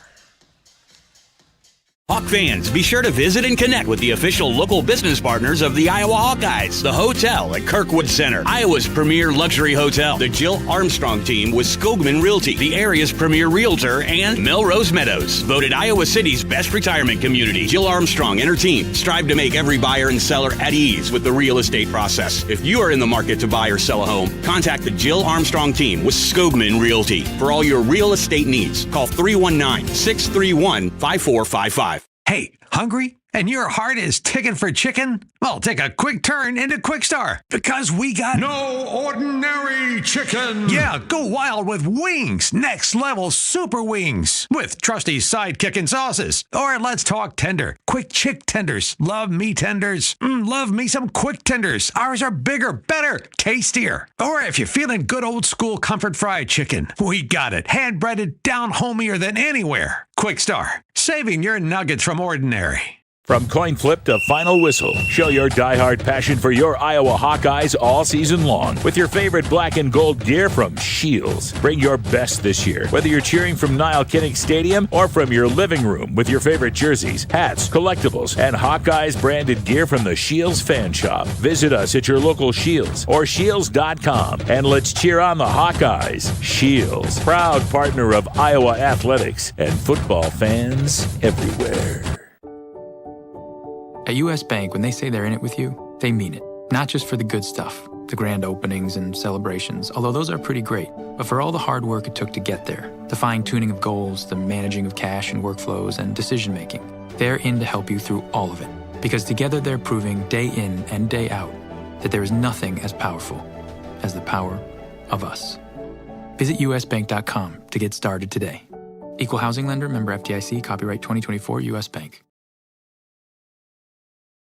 Hawk fans, be sure to visit and connect with the official local business partners of the Iowa Hawkeyes. The hotel at Kirkwood Center, Iowa's premier luxury hotel. The Jill Armstrong team with Skogman Realty, the area's premier realtor, and Melrose Meadows, voted Iowa City's best retirement community. Jill Armstrong and her team strive to make every buyer and seller at ease with the real estate process. If you are in the market to buy or sell a home, contact the Jill Armstrong team with Skogman Realty. For all your real estate needs, call 319-631-5455. Hey, hungry? And your heart is ticking for chicken? Well, take a quick turn into Quickstar, because we got No ordinary Ordinary chicken. Yeah, go wild with wings. Next level super wings with trusty sidekick and sauces. Or let's talk tender. Quick chick tenders. Love me tenders. Love me some quick tenders. Ours are bigger, better, tastier. Or if you're feeling good old school comfort fried chicken, we got it. Hand breaded down homier than anywhere. Quick Star, saving your nuggets from ordinary. From coin flip to final whistle, show your diehard passion for your Iowa Hawkeyes all season long with your favorite black and gold gear from Shields. Bring your best this year, whether you're cheering from Niall Kinnick Stadium or from your living room with your favorite jerseys, hats, collectibles, and Hawkeyes branded gear from the Shields Fan Shop. Visit us at your local Shields or shields.com and let's cheer on the Hawkeyes. Shields, proud partner of Iowa athletics and football fans everywhere. At U.S. Bank, when they say they're in it with you, they mean it. Not just for the good stuff, the grand openings and celebrations, although those are pretty great, but for all the hard work it took to get there, the fine-tuning of goals, the managing of cash and workflows, and decision-making. They're in to help you through all of it, because together they're proving day in and day out that there is nothing as powerful as the power of us. Visit usbank.com to get started today. Equal housing lender, member FDIC, copyright 2024 U.S. Bank.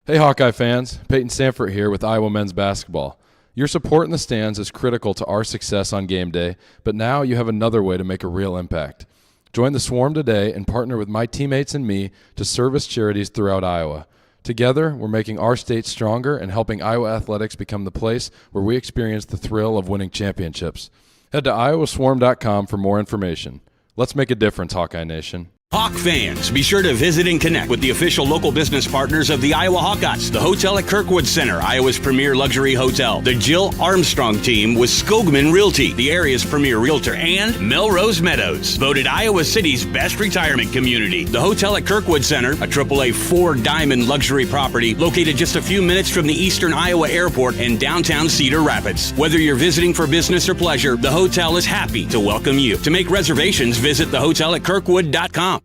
Hey Hawkeye fans, Peyton Sanford here with Iowa men's basketball. Your support in the stands is critical to our success on game day, but now you have another way to make a real impact. Join the Swarm today and partner with my teammates and me to service charities throughout Iowa. Together, we're making our state stronger and helping Iowa athletics become the place where we experience the thrill of winning championships. Head to iowaswarm.com for more information. Let's make a difference, Hawkeye Nation. Hawk fans, be sure to visit and connect with the official local business partners of the Iowa Hawkeyes, the hotel at Kirkwood Center, Iowa's premier luxury hotel, the Jill Armstrong team with Skogman Realty, the area's premier realtor, and Melrose Meadows, voted Iowa City's best retirement community. The hotel at Kirkwood Center, a AAA 4-diamond luxury property located just a few minutes from the Eastern Iowa Airport and downtown Cedar Rapids. Whether you're visiting for business or pleasure, the hotel is happy to welcome you. To make reservations, visit thehotel@kirkwood.com.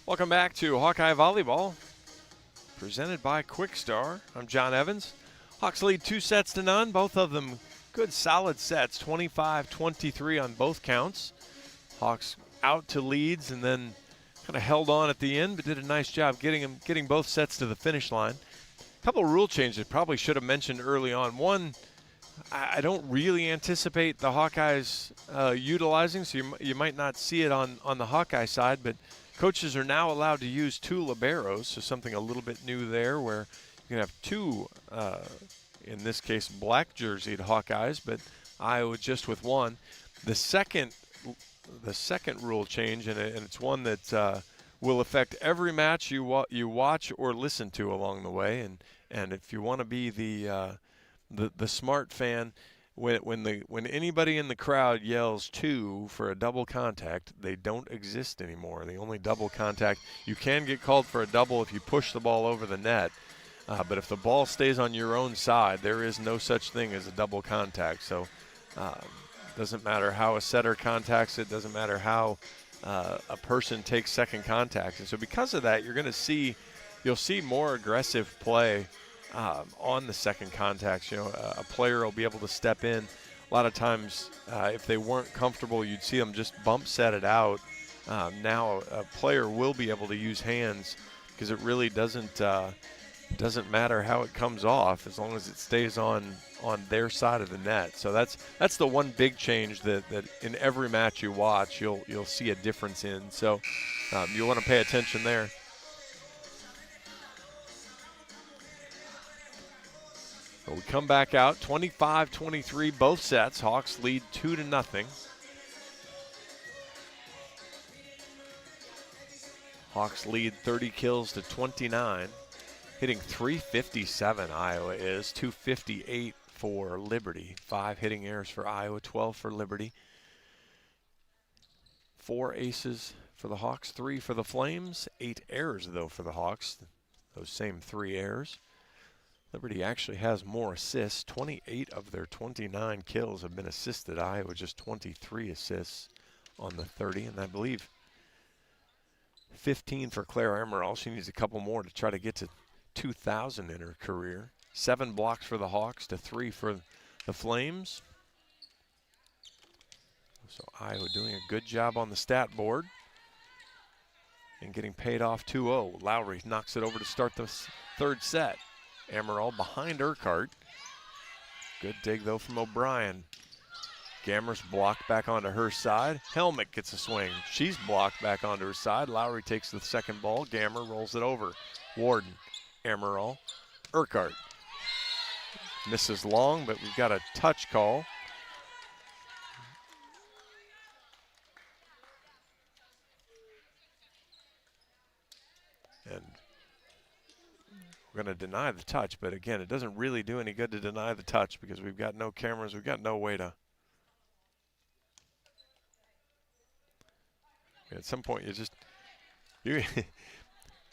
Welcome back to Hawkeye Volleyball, presented by Quick Star. I'm John Evans. Hawks lead 2-0, both of them good solid sets, 25-23 on both counts. Hawks out to leads and then kind of held on at the end, but did a nice job getting both sets to the finish line. A couple of rule changes probably should have mentioned early on. One, I don't really anticipate the Hawkeyes utilizing, so you might not see it on the Hawkeye side, but coaches are now allowed to use 2 liberos, so something a little bit new there where you can have 2, in this case, black jerseyed Hawkeyes, but Iowa just with 1. The second rule change, and it's one that will affect every match you watch or listen to along the way, and if you want to be the smart fan, when anybody in the crowd yells 2 for a double contact, they don't exist anymore. The only double contact, you can get called for a double if you push the ball over the net, but if the ball stays on your own side, there is no such thing as a double contact. So doesn't matter how a setter contacts it, doesn't matter how a person takes second contact. And so because of that, you'll see more aggressive play on the second contacts. A player will be able to step in. A lot of times, if they weren't comfortable, you'd see them just bump set it out. Now a player will be able to use hands because it really doesn't matter how it comes off as long as it stays on their side of the net. So that's the one big change that in every match you watch, you'll see a difference in. So you want to pay attention there. But we come back out, 25-23, both sets. Hawks lead 2-0. Hawks lead 30 kills to 29. Hitting .357, Iowa is. 258 for Liberty. 5 hitting errors for Iowa, 12 for Liberty. 4 aces for the Hawks, 3 for the Flames. 8 errors, though, for the Hawks. Those same 3 errors. Liberty actually has more assists. 28 of their 29 kills have been assisted. Iowa just 23 assists on the 30, and I believe 15 for Claire Emerald. She needs a couple more to try to get to 2,000 in her career. 7 blocks for the Hawks to 3 for the Flames. So Iowa doing a good job on the stat board and getting paid off 2-0. Lowry knocks it over to start the third set. Amaral behind Urquhart. Good dig though from O'Brien. Gammer's blocked back onto her side. Helmick gets a swing. She's blocked back onto her side. Lowry takes the second ball. Gammer rolls it over. Warden, Amaral, Urquhart. Misses long, but we've got a touch call. And we're going to deny the touch, but again, it doesn't really do any good to deny the touch because we've got no cameras. We've got no way to. At some point, you're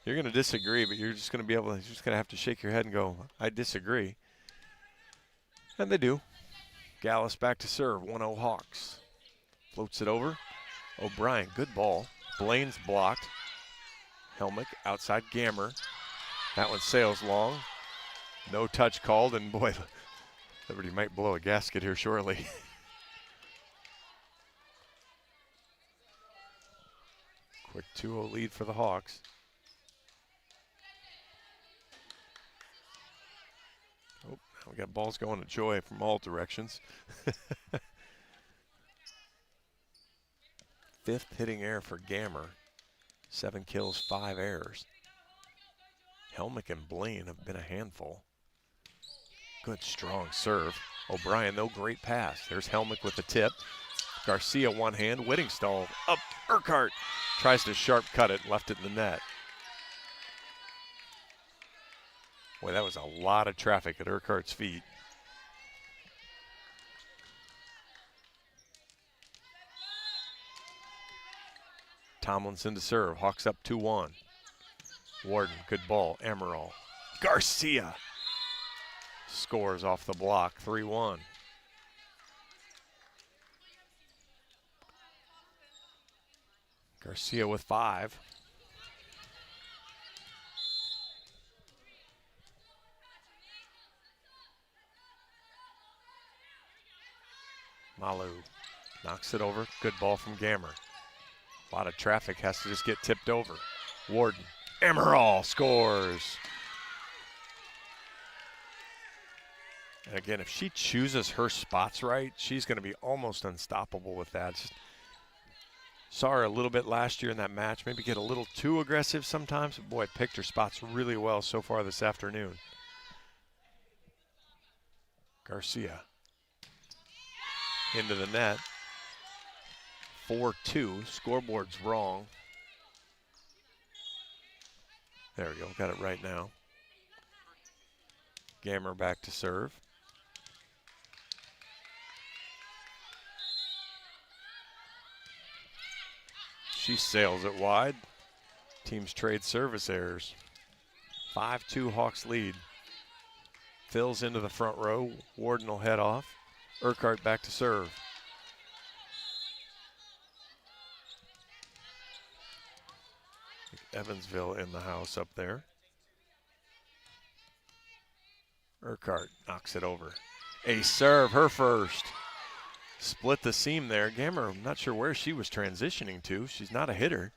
going to disagree, but you're just going to have to shake your head and go, I disagree. And they do. Gallus back to serve, 1-0 Hawks. Floats it over. O'Brien, good ball. Blaine's blocked. Helmick outside Gammer. That one sails long. No touch called, and boy, Liberty might blow a gasket here shortly. Quick 2-0 lead for the Hawks. Oh, now we got balls going to Joy from all directions. 5th hitting error for Gammer. 7 kills, 5 errors. Helmick and Blaine have been a handful. Good strong serve. O'Brien, though, great pass. There's Helmick with the tip. Garcia one hand, Whittingstall up. Urquhart tries to sharp cut it, left it in the net. Boy, that was a lot of traffic at Urquhart's feet. Tomlinson to serve. Hawks up 2-1. Warden, good ball. Amaral. Garcia scores off the block, 3-1. Garcia with 5. Malu knocks it over. Good ball from Gammer. A lot of traffic, has to just get tipped over. Warden. Amaral scores. And again, if she chooses her spots right, she's going to be almost unstoppable with that. Just saw her a little bit last year in that match, maybe get a little too aggressive sometimes. But boy, picked her spots really well so far this afternoon. Garcia into the net. 4-2, scoreboard's wrong. There we go, got it right now. Gammer back to serve. She sails it wide. Teams trade service errors. 5-2 Hawks lead. Fills into the front row. Warden will head off. Urquhart back to serve. Evansville in the house up there. Urquhart knocks it over. A serve, her first. Split the seam there. Gammer, I'm not sure where she was transitioning to. She's not a hitter.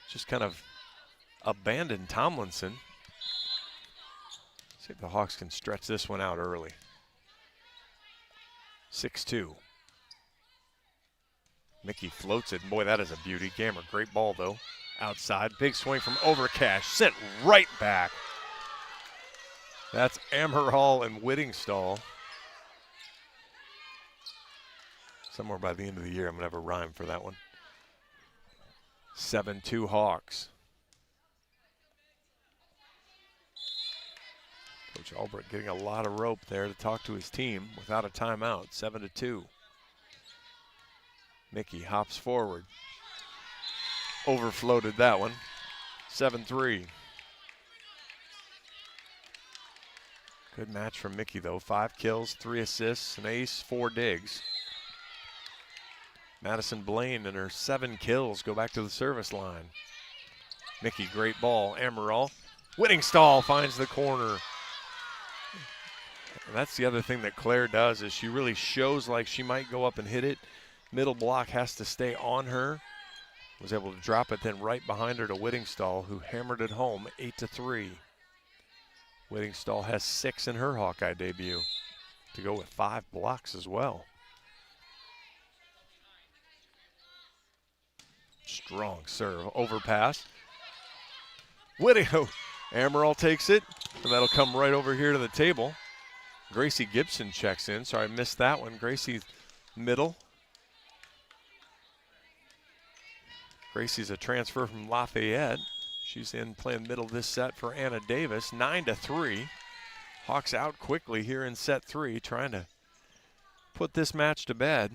Just kind of abandoned Tomlinson. See if the Hawks can stretch this one out early. 6-2. Mickey floats it. Boy, that is a beauty. Gammer, great ball though. Outside, big swing from Overcash, sent right back. That's Amherhall and Whittingstall. Somewhere by the end of the year, I'm going to have a rhyme for that one. 7-2 Hawks. Coach Albrecht getting a lot of rope there to talk to his team without a timeout. 7-2. Mickey hops forward. Overfloated that one. 7-3. Good match from Mickey though. 5 kills, 3 assists, an ace, 4 digs. Madison Blaine and her 7 kills go back to the service line. Mickey, great ball. Amaral. Whittingstall finds the corner. And that's the other thing that Claire does is she really shows like she might go up and hit it. Middle block has to stay on her. Was able to drop it then right behind her to Whittingstall, who hammered it home 8-3. Whittingstall has 6 in her Hawkeye debut to go with 5 blocks as well. Strong serve, overpass. Amaral takes it, and that'll come right over here to the table. Gracie Gibson checks in. Sorry, I missed that one. Gracie middle. Gracie's a transfer from Lafayette. She's in playing middle this set for Anna Davis. 9-3. Hawks out quickly here in set 3, trying to put this match to bed.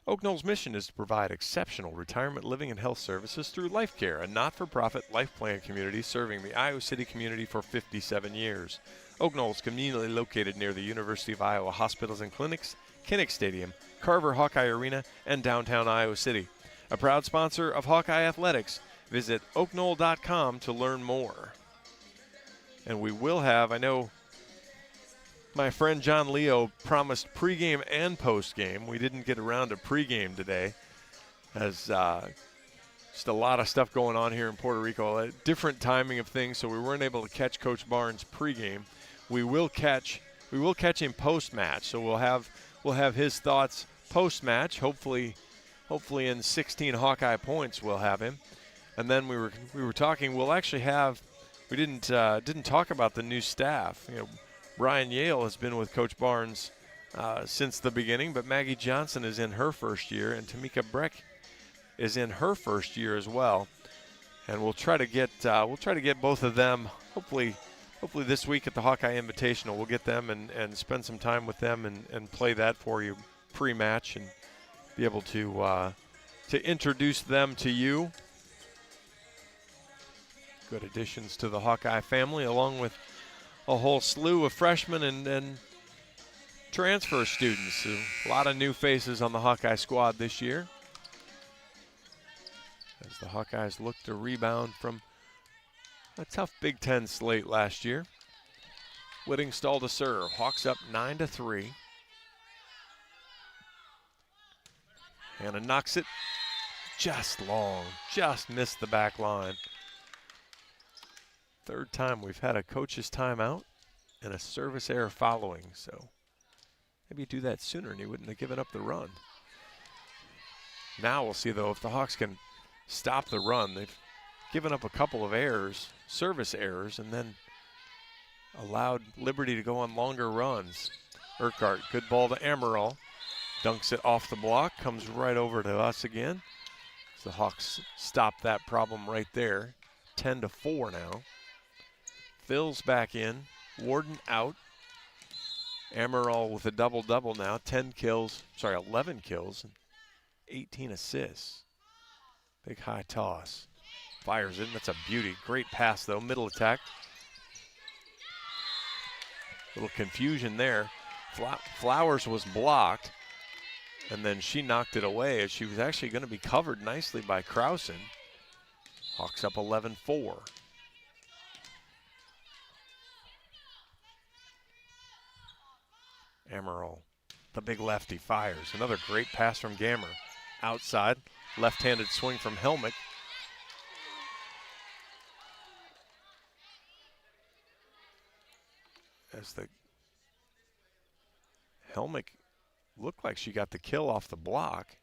Oak Knoll's mission is to provide exceptional retirement living and health services through Life Care, a not-for-profit life plan community serving the Iowa City community for 57 years. Oak Knoll is conveniently located near the University of Iowa hospitals and clinics, Kinnick Stadium, Carver Hawkeye Arena, and downtown Iowa City. A proud sponsor of Hawkeye Athletics. Visit oakknoll.com to learn more. And we will have, I know my friend John Leo promised pregame and postgame. We didn't get around to pregame today, as just a lot of stuff going on here in Puerto Rico. A different timing of things, so we weren't able to catch Coach Barnes pregame. We will catch him post-match, so we'll have his thoughts post-match. Hopefully in 16 Hawkeye points we'll have him. And then we were talking. We'll actually have. We didn't talk about the new staff. You know, Brian Yale has been with Coach Barnes since the beginning, but Maggie Johnson is in her first year, and Tamika Breck is in her first year as well. And we'll try to get both of them. Hopefully this week at the Hawkeye Invitational, we'll get them and spend some time with them and play that for you pre-match and be able to introduce them to you. Good additions to the Hawkeye family, along with a whole slew of freshmen and transfer students. A lot of new faces on the Hawkeye squad this year, as the Hawkeyes look to rebound from a tough Big Ten slate last year. Whittingstall to serve. Hawks up 9-3. Hannah knocks it just long, just missed the back line. Third time we've had a coach's timeout and a service error following, so maybe you do that sooner and you wouldn't have given up the run. Now we'll see, though, if the Hawks can stop the run. They've given up a couple of errors, service errors, and then allowed Liberty to go on longer runs. Urquhart, good ball to Amaral. Dunks it off the block, comes right over to us again. So the Hawks stop that problem right there. 10-4 now. Phil's back in. Warden out. Amaral with a double-double now. 11 kills, and 18 assists. Big high toss. Fires in. That's a beauty. Great pass, though. Middle attack. Little confusion there. Flowers was blocked, and then she knocked it away as she was actually going to be covered nicely by Krausen. Hawks up 11-4. Amaral, the big lefty, fires. Another great pass from Gammer. Outside, left-handed swing from Helmick. As the Helmick looked like she got the kill off the block,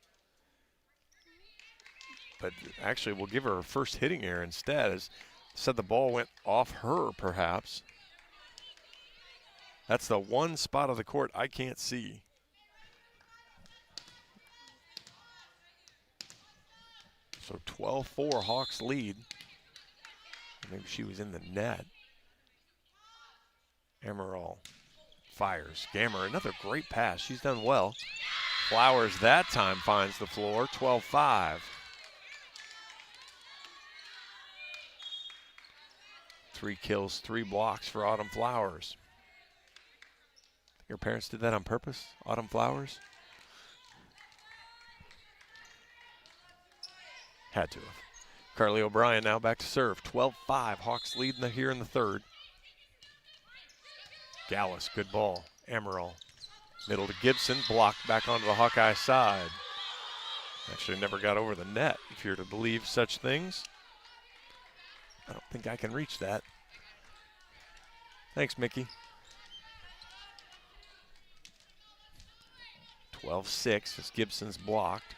but actually we'll give her her first hitting error instead. As said, the ball went off her, perhaps. That's the one spot of the court I can't see. So 12-4 Hawks lead. Maybe she was in the net. Amaral fires. Gammer, another great pass. She's done well. Flowers that time finds the floor. 12-5. 3 kills, 3 blocks for Autumn Flowers. Your parents did that on purpose, Autumn Flowers? Had to have. Carly O'Brien now back to serve. 12-5. Hawks lead here in the third. Gallus, good ball. Amaral, middle to Gibson, blocked back onto the Hawkeye side. Actually never got over the net, if you're to believe such things. I don't think I can reach that. Thanks, Mickey. 12-6 as Gibson's blocked.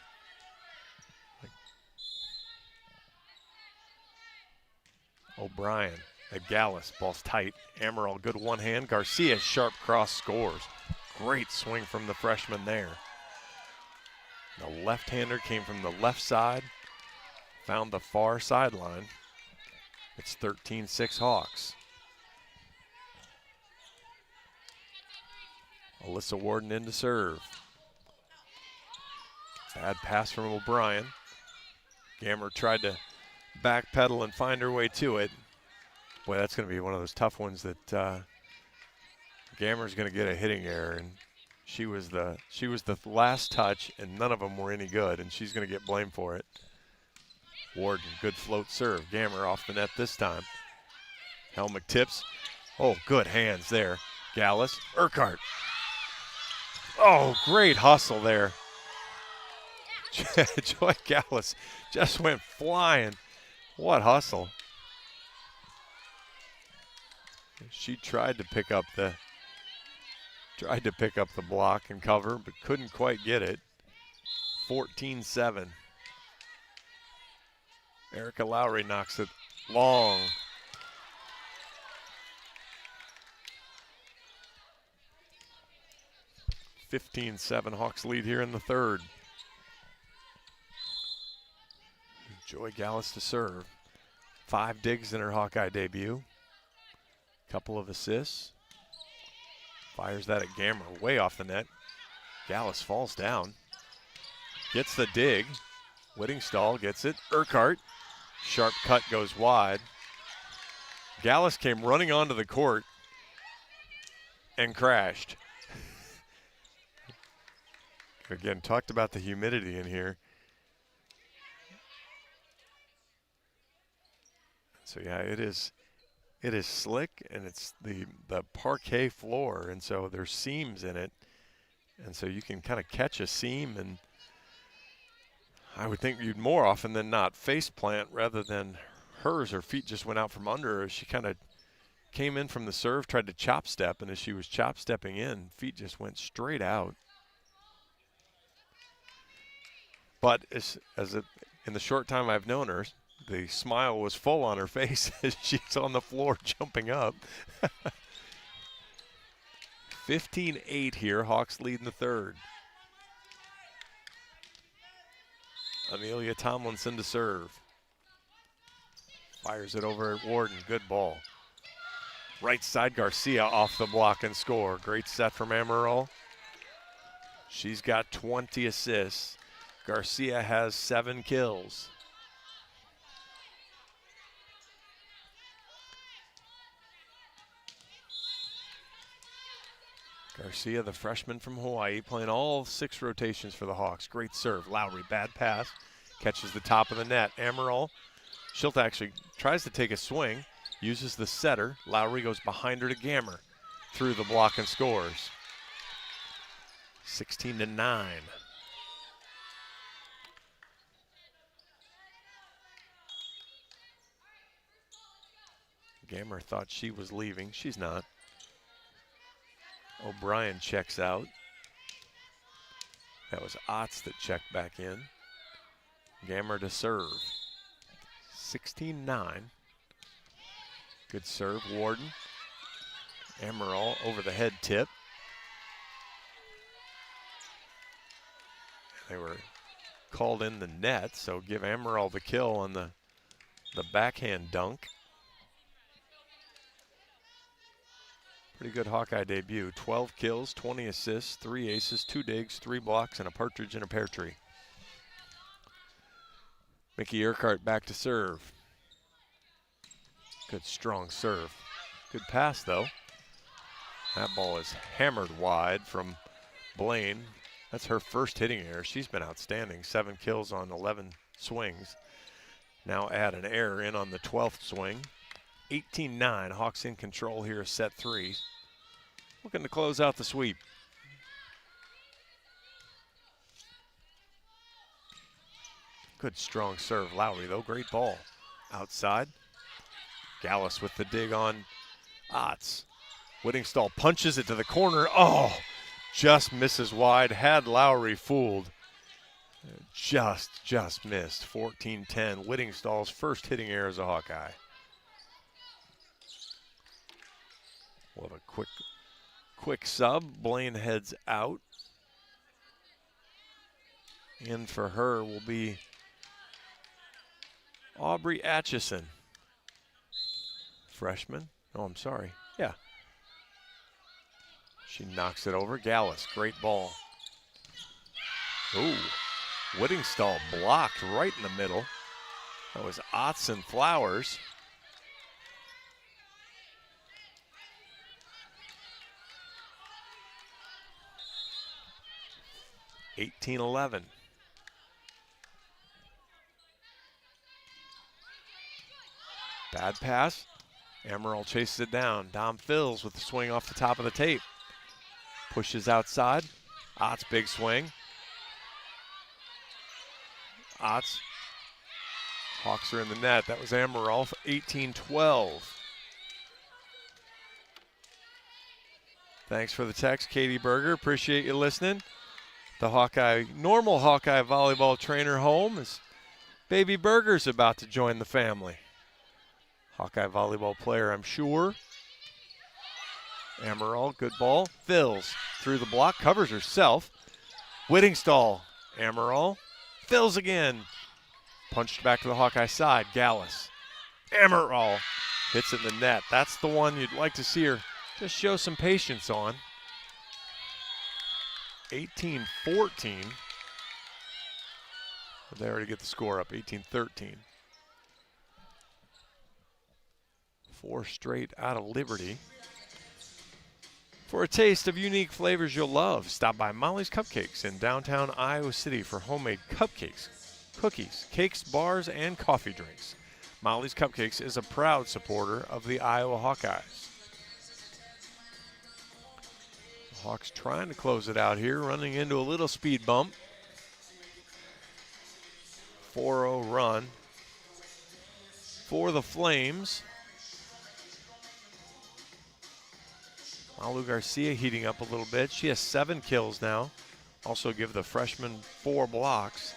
O'Brien at Gallus, ball's tight. Amaral, good one hand. Garcia, sharp cross, scores. Great swing from the freshman there. The left-hander came from the left side, found the far sideline. It's 13-6 Hawks. Alyssa Warden in to serve. Bad pass from O'Brien. Gammer tried to backpedal and find her way to it. Boy, that's going to be one of those tough ones that Gammer's going to get a hitting error, and she was the last touch, and none of them were any good, and she's going to get blamed for it. Warden, good float serve. Gammer off the net this time. Helmick tips. Oh, good hands there. Gallus, Urquhart. Oh, great hustle there. Joy Gallus just went flying. What hustle. She tried to pick up the block and cover, but couldn't quite get it. 14-7. Erica Lowry knocks it long. (15-7) Hawks lead here in the third. Joy Gallus to serve. 5 digs in her Hawkeye debut. Couple of assists. Fires that at Gammer, way off the net. Gallus falls down. Gets the dig. Whittingstall gets it. Urquhart. Sharp cut goes wide. Gallus came running onto the court and crashed. Again, talked about the humidity in here. So yeah, it is slick, and it's the parquet floor, and so there's seams in it, and so you can kind of catch a seam, and I would think you'd more often than not face plant rather than hers. Her feet just went out from under her. She kind of came in from the serve, tried to chop step, and as she was chop stepping in, feet just went straight out. But in the short time I've known her, the smile was full on her face as she's on the floor jumping up. 15-8 here. Hawks lead in the third. Amelia Tomlinson to serve. Fires it over at Warden. Good ball. Right side, Garcia off the block and score. Great set from Amaral. She's got 20 assists. Garcia has 7 kills. Garcia, the freshman from Hawaii, playing all 6 rotations for the Hawks. Great serve. Lowry, bad pass. Catches the top of the net. Amaral. Schilt actually tries to take a swing. Uses the setter. Lowry goes behind her to Gammer. Through the block and scores. 16-9. Gammer thought she was leaving. She's not. O'Brien checks out. That was Otts that checked back in. Gammer to serve. 16-9. Good serve, Warden. Amaral over the head tip. They were called in the net, so give Amaral the kill on the backhand dunk. Pretty good Hawkeye debut. 12 kills, 20 assists, 3 aces, 2 digs, 3 blocks, and a partridge in a pear tree. Mickey Urquhart back to serve. Good strong serve. Good pass though. That ball is hammered wide from Blaine. That's her first hitting error. She's been outstanding. 7 kills on 11 swings. Now add an error in on the 12th swing. 18-9, Hawks in control here, set 3. looking to close out the sweep. Good strong serve, Lowry, though. Great ball. Outside. Gallus with the dig on Otts. Whittingstall punches it to the corner. Oh, just misses wide. Had Lowry fooled. Just missed. 14-10. Whittingstall's first hitting error as a Hawkeye. We'll have a quick sub. Blaine heads out. In for her will be Aubrey Atchison. Freshman. Oh, I'm sorry. Yeah. She knocks it over. Gallus, great ball. Ooh. Whittingstall blocked right in the middle. That was Otts and Flowers. (18-11). Bad pass. Amaral chases it down. Dom Fills with the swing off the top of the tape. Pushes outside. Otts big swing. Otts. Hawks are in the net. That was Amaral. 18-12. Thanks for the text, Katie Berger. Appreciate you listening. The normal Hawkeye volleyball trainer home is Baby Berger's about to join the family. Hawkeye volleyball player, I'm sure. Amaral, good ball. Fills through the block, covers herself. Whittingstall, Amaral. Fills again. Punched back to the Hawkeye side. Gallus. Amaral hits it in the net. That's the one you'd like to see her just show some patience on. 18-14. There to get the score up, 18-13. 4 straight out of Liberty. For a taste of unique flavors you'll love, stop by Molly's Cupcakes in downtown Iowa City for homemade cupcakes, cookies, cakes, bars, and coffee drinks. Molly's Cupcakes is a proud supporter of the Iowa Hawkeyes. The Hawks trying to close it out here, running into a little speed bump. 4-0 run for the Flames. Malu Garcia heating up a little bit. She has 7 kills now. Also give the freshman 4 blocks.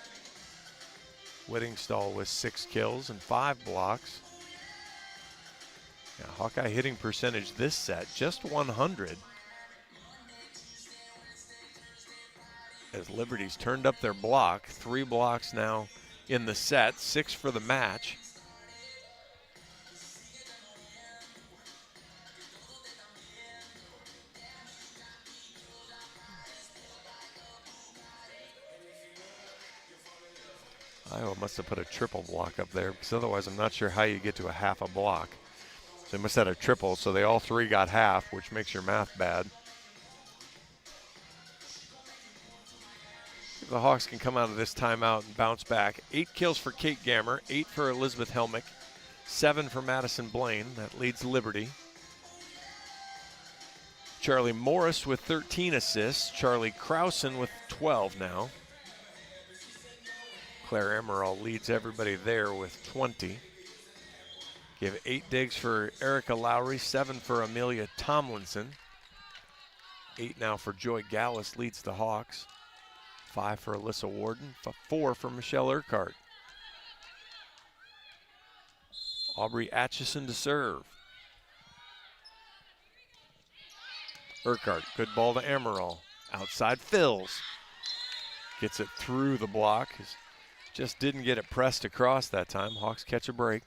Whittingstall with 6 kills and 5 blocks. Yeah, Hawkeye hitting percentage this set, just 100. As Liberty's turned up their block. 3 blocks now in the set, 6 for the match. Iowa must have put a triple block up there because otherwise I'm not sure how you get to a half a block. So they must have had a triple, so they all 3 got half, which makes your math bad. If the Hawks can come out of this timeout and bounce back. 8 kills for Kate Gammer, 8 for Elizabeth Helmick, 7 for Madison Blaine. That leads Liberty. Charlie Morris with 13 assists. Charlie Krausen with 12 now. Claire Amaral leads everybody there with 20. Give 8 digs for Erica Lowry, 7 for Amelia Tomlinson. 8 now for Joy Gallus leads the Hawks. 5 for Alyssa Warden, 4 for Michelle Urquhart. Aubrey Atchison to serve. Urquhart, good ball to Amaral. Outside Fills. Gets it through the block. Just didn't get it pressed across that time. Hawks catch a break.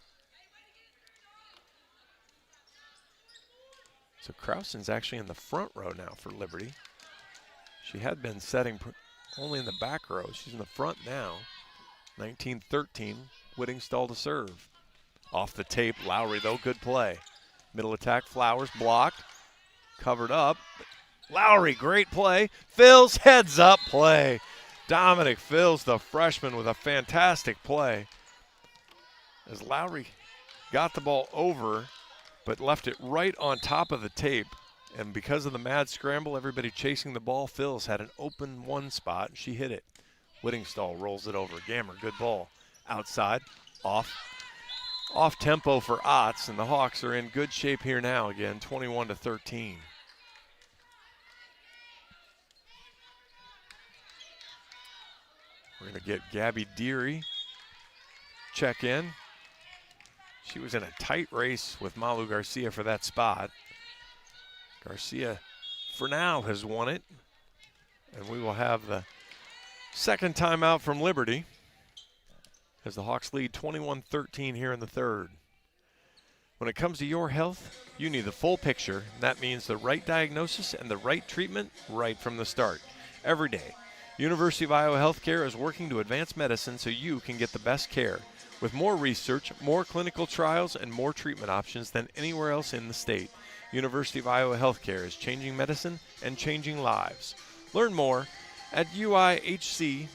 So Krausen's actually in the front row now for Liberty. She had been setting only in the back row. She's in the front now. 19-13, Whittingstall to serve. Off the tape, Lowry though, good play. Middle attack, Flowers blocked, covered up. Lowry, great play. Fills, heads up play. Dominic Fills, the freshman, with a fantastic play. As Lowry got the ball over, but left it right on top of the tape. And because of the mad scramble, everybody chasing the ball, Phil's had an open one spot, and she hit it. Whittingstall rolls it over. Gammer, good ball. Outside, off tempo for Otts, and the Hawks are in good shape here now again, 21-13. We're going to get Gabby Deary check in. She was in a tight race with Malu Garcia for that spot. Garcia, for now, has won it. And we will have the second timeout from Liberty as the Hawks lead 21-13 here in the third. When it comes to your health, you need the full picture. That means the right diagnosis and the right treatment right from the start. Every day, University of Iowa Healthcare is working to advance medicine so you can get the best care. With more research, more clinical trials, and more treatment options than anywhere else in the state, University of Iowa Healthcare is changing medicine and changing lives. Learn more at uihc.org.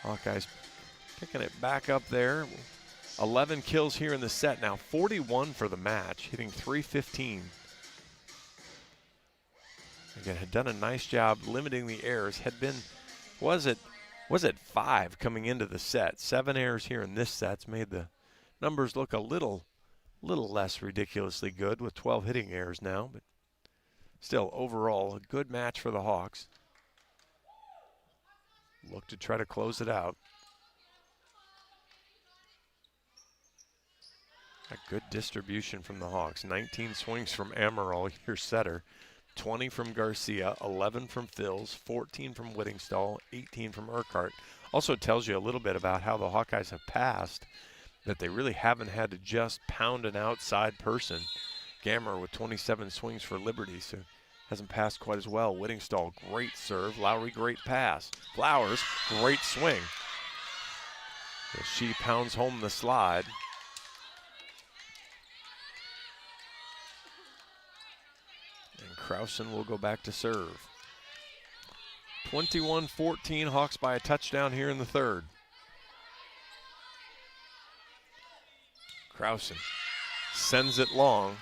Hawkeyes picking it back up there. 11 kills here in the set now, 41 for the match, hitting .315. Again, had done a nice job limiting the errors. Had been, was at 5 coming into the set. 7 errors here in this set's made the numbers look a little less ridiculously good with 12 hitting errors now, but still overall a good match for the Hawks. Look to try to close it out. A good distribution from the Hawks. 19 swings from Amaral, your setter. 20 from Garcia, 11 from Phils, 14 from Whittingstall, 18 from Urquhart. Also tells you a little bit about how the Hawkeyes have passed, that they really haven't had to just pound an outside person. Gammer with 27 swings for Liberty, so hasn't passed quite as well. Whittingstall, great serve. Lowry, great pass. Flowers, great swing. As she pounds home the slide. And Krausen will go back to serve. 21-14, Hawks by a touchdown here in the third. Krausen sends it long.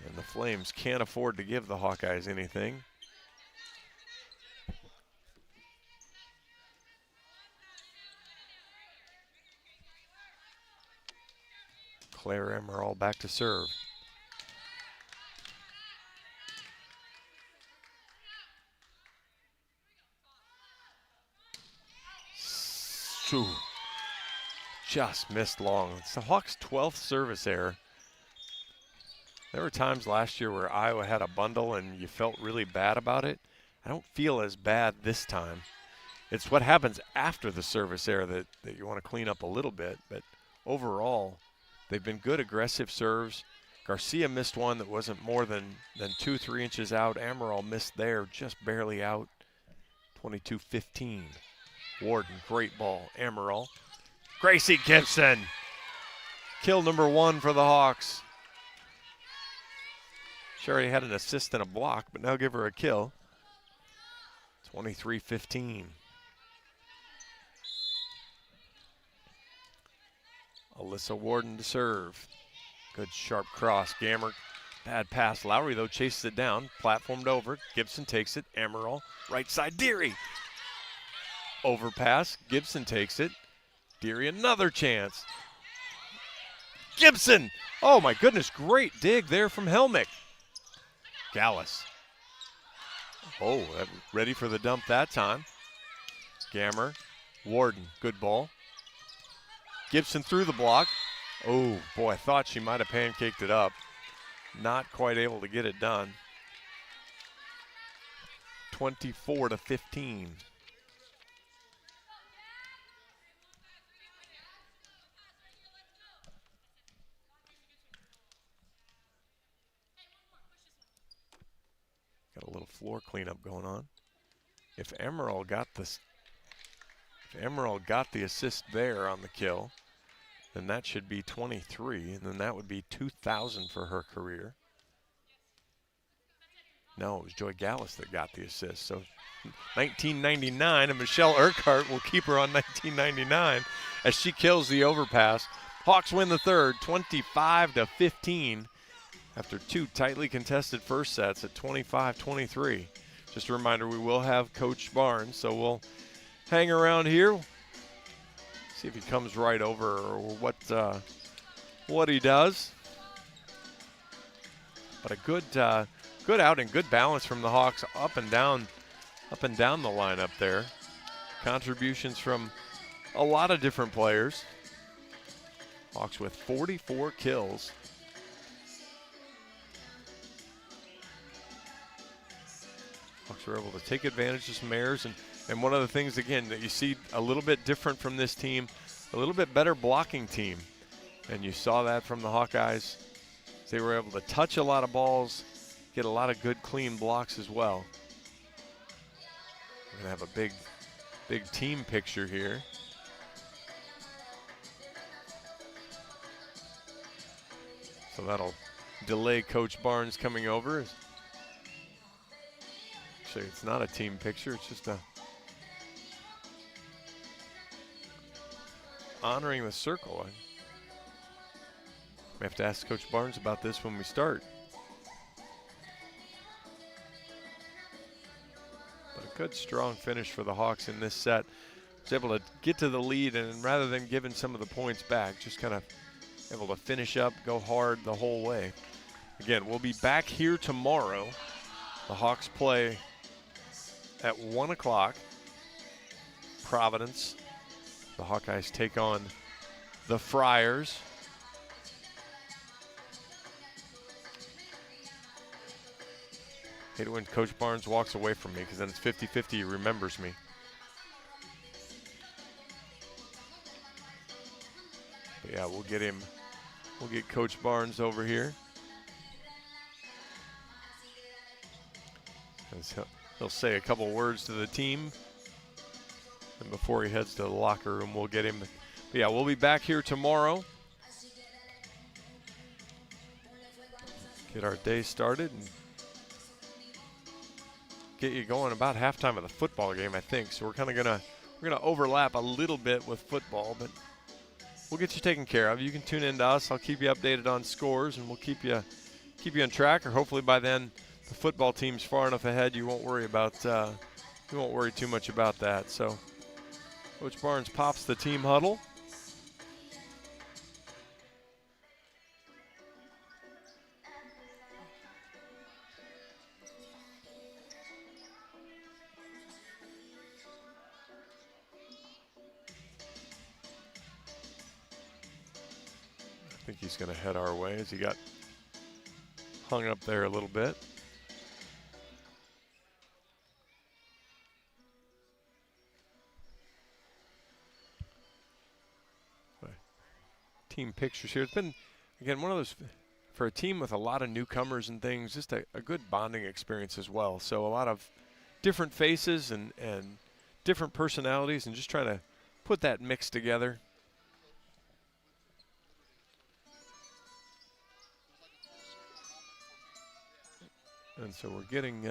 And the Flames can't afford to give the Hawkeyes anything. Claire Emerald back to serve. Just missed long. It's the Hawks' 12th service error. There were times last year where Iowa had a bundle and you felt really bad about it. I don't feel as bad this time. It's what happens after the service error that you want to clean up a little bit. But overall, they've been good aggressive serves. Garcia missed one that wasn't more than 2-3 inches out. Amaral missed there, just barely out. 22-15. Warden, great ball. Amaral. Gracie Gibson. Kill number 1 for the Hawks. She already had an assist and a block, but now give her a kill. 23-15. Alyssa Warden to serve. Good sharp cross. Gammer, bad pass. Lowry, though, chases it down. Platformed over. Gibson takes it. Amaral, right side. Deary. Overpass. Gibson takes it. Deary, another chance. Gibson. Oh, my goodness. Great dig there from Helmick. Gallus. Oh, ready for the dump that time. Gammer. Warden. Good ball. Gibson through the block. Oh, boy, I thought she might have pancaked it up. Not quite able to get it done. 24-15. Got a little floor cleanup going on. If Emerald got the assist there on the kill, then that should be 23, and then that would be 2,000 for her career. No, it was Joy Gallus that got the assist. So 1999, and Michelle Urquhart will keep her on 1999 as she kills the overpass. Hawks win the third, 25-15, after two tightly contested first sets at 25-23. Just a reminder, we will have Coach Barnes, so we'll hang around here, see if he comes right over or what he does. But a good outing, good balance from the Hawks up and down the lineup there. Contributions from a lot of different players. Hawks with 44 kills. Hawks were able to take advantage of some errors, and one of the things, again, that you see a little bit different from this team, a little bit better blocking team. And you saw that from the Hawkeyes. They were able to touch a lot of balls, get a lot of good, clean blocks as well. We're going to have a big team picture here. So that'll delay Coach Barnes coming over. Actually, it's not a team picture. It's just honoring the circle. We have to ask Coach Barnes about this when we start. But a good, strong finish for the Hawks in this set. Was able to get to the lead, and rather than giving some of the points back, just kind of able to finish up, go hard the whole way. Again, we'll be back here tomorrow. The Hawks play at 1 o'clock. Providence. The Hawkeyes take on the Friars. Hate it when Coach Barnes walks away from me, because then it's 50-50, he remembers me. But yeah, we'll get Coach Barnes over here. He'll say a couple words to the team. And before he heads to the locker room, we'll get him. But yeah, we'll be back here tomorrow. Get our day started and get you going about halftime of the football game, I think. So we're gonna overlap a little bit with football, but we'll get you taken care of. You can tune in to us. I'll keep you updated on scores, and we'll keep you on track. Or hopefully by then the football team's far enough ahead you won't worry too much about that. So Coach Barnes pops the team huddle. I think he's going to head our way as he got hung up there a little bit. Team pictures here. It's been, again, one of those, for a team with a lot of newcomers and things, just a good bonding experience as well. So a lot of different faces and different personalities, and just trying to put that mix together. And so we're getting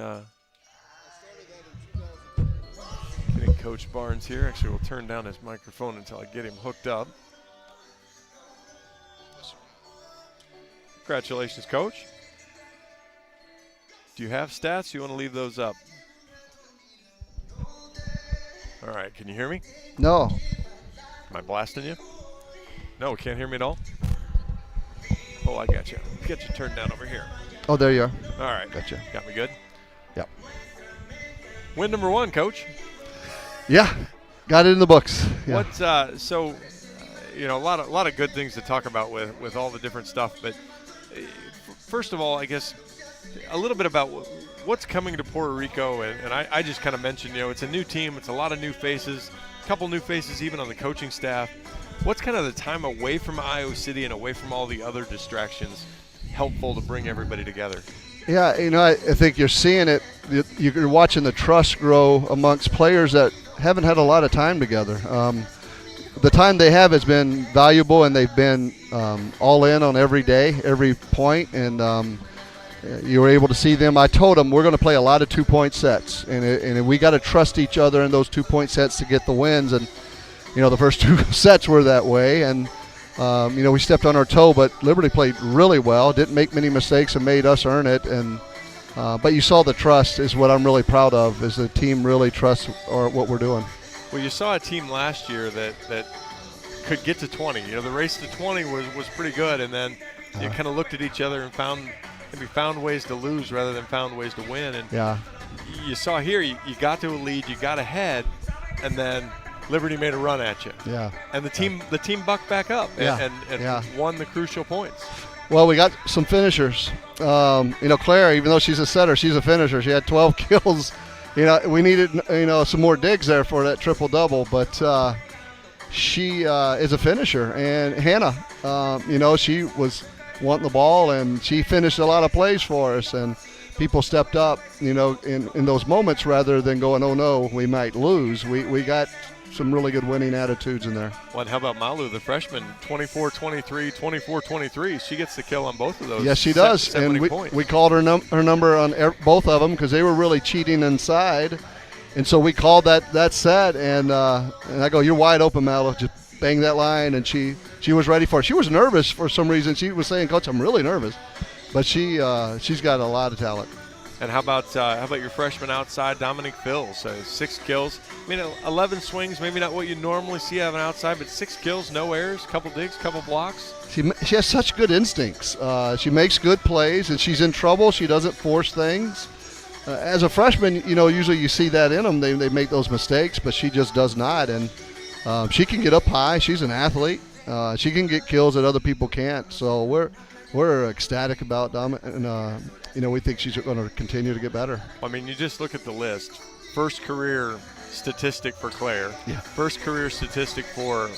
Coach Barnes here. Actually, we'll turn down his microphone until I get him hooked up. Congratulations, Coach. Do you have stats? You want to leave those up? All right, can you hear me? No. Am I blasting you? No, can't hear me at all? Oh, I got you. Get you turned down over here. Oh, there you are. All right. Gotcha. Got me good? Yep. Win number 1, Coach. Yeah, got it in the books. Yeah. What? You know, a lot of good things to talk about with all the different stuff. But first of all, I guess a little bit about what's coming to Puerto Rico. And I just kind of mentioned, you know, it's a new team. It's a lot of new faces, a couple new faces even on the coaching staff. What's kind of the time away from Iowa City and away from all the other distractions helpful to bring everybody together? Yeah, you know, I think you're seeing it. You're watching the trust grow amongst players that haven't had a lot of time together. The time they have has been valuable, and they've been all in on every day, every point. And you were able to see them. I told them we're going to play a lot of 2-point sets, and we got to trust each other in those 2-point sets to get the wins. And the first 2 sets were that way, and we stepped on our toe, but Liberty played really well, didn't make many mistakes, and made us earn it. And but you saw the trust is what I'm really proud of, is the team really trusts what we're doing. Well, you saw a team last year that could get to 20. The race to 20 was pretty good, and then you kind of looked at each other and found ways to lose rather than found ways to win. And you saw here, you got to a lead, you got ahead, and then Liberty made a run at you. Yeah. And the team bucked back up and won the crucial points. Well, we got some finishers. Claire, even though she's a setter, she's a finisher. She had 12 kills. We needed some more digs there for that triple-double, but she is a finisher. And Hannah, she was wanting the ball, and she finished a lot of plays for us, and people stepped up, in those moments rather than going, oh no, we might lose. We got some really good winning attitudes in there. Well, and how about Malu, the freshman, 24-23, 24-23. She gets the kill on both of those. Yes, she does. And we called her number on both of them because they were really cheating inside. And so we called that set, and I go, you're wide open, Malu. Just bang that line. And she was ready for it. She was nervous for some reason. She was saying, Coach, I'm really nervous. But she's got a lot of talent. And how about your freshman outside, Dominique Fills? 6 kills. 11 swings, maybe not what you normally see out of an outside, but 6 kills, no errors, couple digs, couple blocks. She has such good instincts. She makes good plays, and she's in trouble. She doesn't force things. As a freshman, usually you see that in them. They make those mistakes, but she just does not. And she can get up high. She's an athlete. She can get kills that other people can't. So we're ecstatic about Dom, and we think she's going to continue to get better. You just look at the list. First career statistic for Claire. Yeah. First career statistic for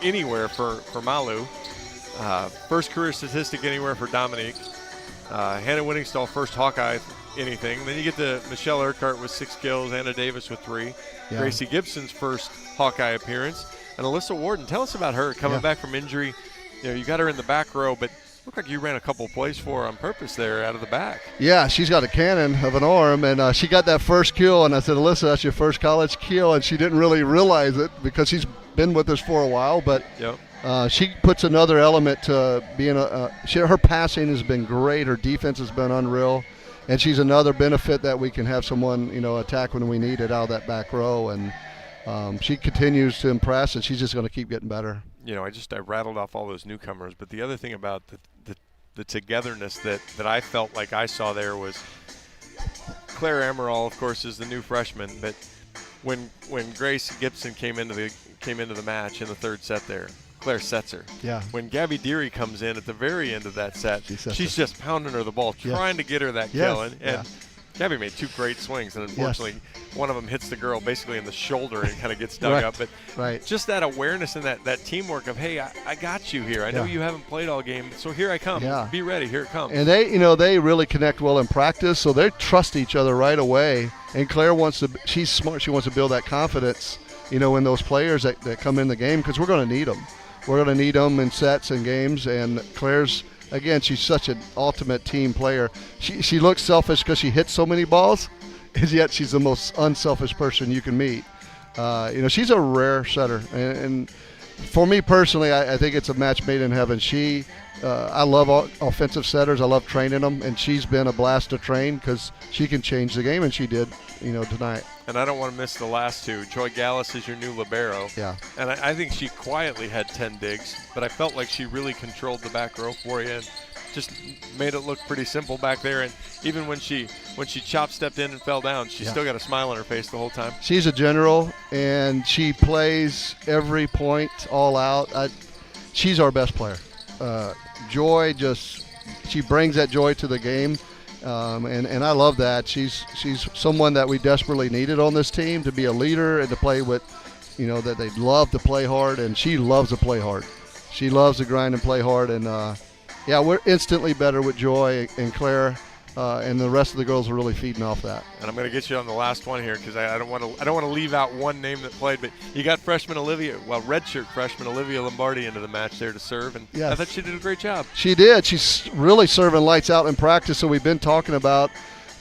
anywhere for Malu. First career statistic anywhere for Dominique. Hannah Winningstall, first Hawkeye anything. Then you get to Michelle Urquhart with 6 kills, Anna Davis with 3. Yeah. Gracie Gibson's first Hawkeye appearance. And Alyssa Warden, tell us about her coming back from injury. You got her in the back row, but looked like you ran a couple plays for her on purpose there out of the back. Yeah, she's got a cannon of an arm, and she got that first kill, and I said, Alyssa, that's your first college kill, and she didn't really realize it because she's been with us for a while, but she puts another element to being her passing has been great, her defense has been unreal, and she's another benefit that we can have someone, attack when we need it out of that back row, and she continues to impress, and she's just going to keep getting better. I rattled off all those newcomers, but the other thing about the togetherness that I felt like I saw there was Claire Amaral, of course, is the new freshman, but when Grace Gibson came into the match in the third set there, Claire sets her. Yeah. When Gabby Deary comes in at the very end of that set, she's just pounding her the ball, trying to get her that kill, and Gabby made 2 great swings, and unfortunately, one of them hits the girl basically in the shoulder and kind of gets dug up. But just that awareness and that teamwork of, hey, I got you here. I know you haven't played all game, so here I come. Yeah. Be ready. Here it comes. And they really connect well in practice, so they trust each other right away. And Claire she's smart. She wants to build that confidence, in those players that come in the game because we're going to need them. We're going to need them in sets and games, and Claire's, again, she's such an ultimate team player. She looks selfish because she hits so many balls, and yet she's the most unselfish person you can meet. She's a rare setter, and for me personally, I think it's a match made in heaven. I love offensive setters. I love training them, and she's been a blast to train because she can change the game, and she did, tonight. And I don't want to miss the last 2. Joy Gallus is your new libero. Yeah. And I think she quietly had 10 digs, but I felt like she really controlled the back row for you and just made it look pretty simple back there. And even when she stepped in and fell down, she still got a smile on her face the whole time. She's a general, and she plays every point all out. She's our best player. Joy she brings that joy to the game. And I love that. She's someone that we desperately needed on this team to be a leader and to play with, that they love to play hard, and she loves to play hard. She loves to grind and play hard, and we're instantly better with Joy and Claire. and the rest of the girls are really feeding off that. And I'm going to get you on the last one here because I don't want to leave out one name that played, but you got redshirt freshman Olivia Lombardi into the match there to serve, and yes. I thought she did a great job. She did. She's really serving lights out in practice, so we've been talking about,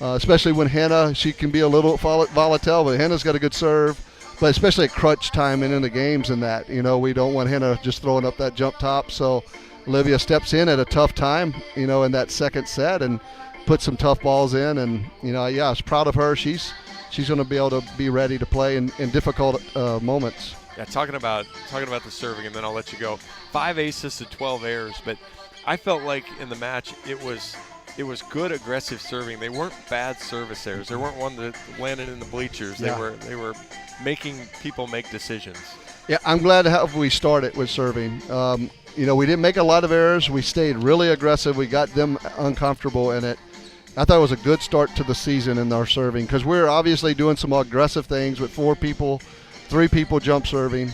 especially when Hannah, she can be a little volatile, but Hannah's got a good serve, but especially at crunch time and in the games and that, we don't want Hannah just throwing up that jump top, so Olivia steps in at a tough time, in that second set and put some tough balls in, and I was proud of her. She's going to be able to be ready to play in difficult moments. Yeah, talking about the serving, and then I'll let you go. 5 aces to 12 errors, but I felt like in the match it was good aggressive serving. They weren't bad service errors. There weren't one that landed in the bleachers. Yeah. They were making people make decisions. Yeah, I'm glad how we started with serving. We didn't make a lot of errors. We stayed really aggressive. We got them uncomfortable in it. I thought it was a good start to the season in our serving because we're obviously doing some aggressive things with 3 people jump serving.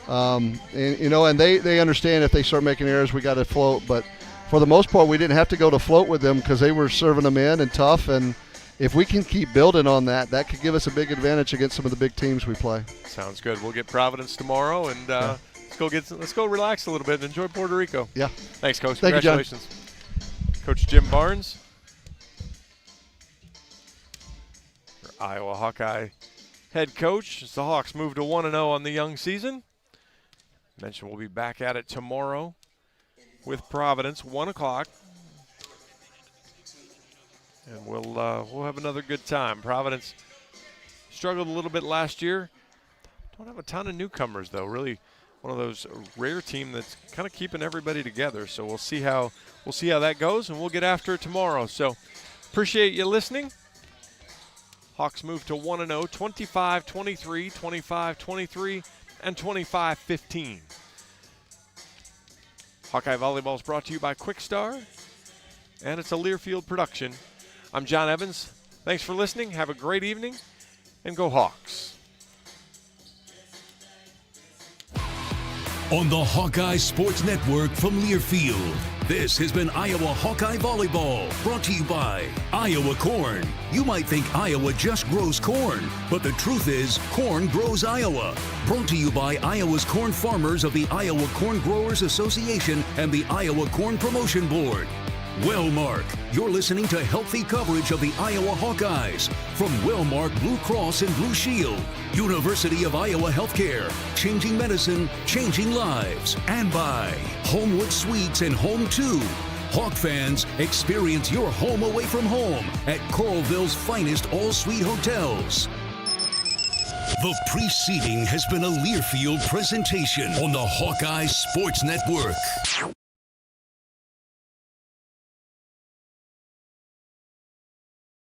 And they understand if they start making errors, we got to float. But for the most part, we didn't have to go to float with them because they were serving them in and tough. And if we can keep building on that, that could give us a big advantage against some of the big teams we play. Sounds good. We'll get Providence tomorrow, and let's go relax a little bit and enjoy Puerto Rico. Yeah. Thanks, Coach. Thank Congratulations. You, John. Coach Jim Barnes, Iowa Hawkeye head coach, as the Hawks move to 1-0 on the young season. Mentioned we'll be back at it tomorrow with Providence, 1 o'clock. And we'll have another good time. Providence struggled a little bit last year. Don't have a ton of newcomers, though. Really one of those rare team that's kind of keeping everybody together. So we'll see how that goes, and we'll get after it tomorrow. So appreciate you listening. Hawks move to 1-0, 25-23, 25-23, and 25-15. Hawkeye Volleyball is brought to you by Quickstar, and it's a Learfield production. I'm John Evans. Thanks for listening. Have a great evening, and go Hawks. On the Hawkeye Sports Network from Learfield, this has been Iowa Hawkeye Volleyball, brought to you by Iowa Corn. You might think Iowa just grows corn, but the truth is, corn grows Iowa. Brought to you by Iowa's corn farmers of the Iowa Corn Growers Association and the Iowa Corn Promotion Board. Wellmark, you're listening to healthy coverage of the Iowa Hawkeyes from Wellmark Blue Cross and Blue Shield, University of Iowa Healthcare, changing medicine, changing lives, and by Homewood Suites and Home 2. Hawk fans, experience your home away from home at Coralville's finest all-suite hotels. The preceding has been a Learfield presentation on the Hawkeye Sports Network.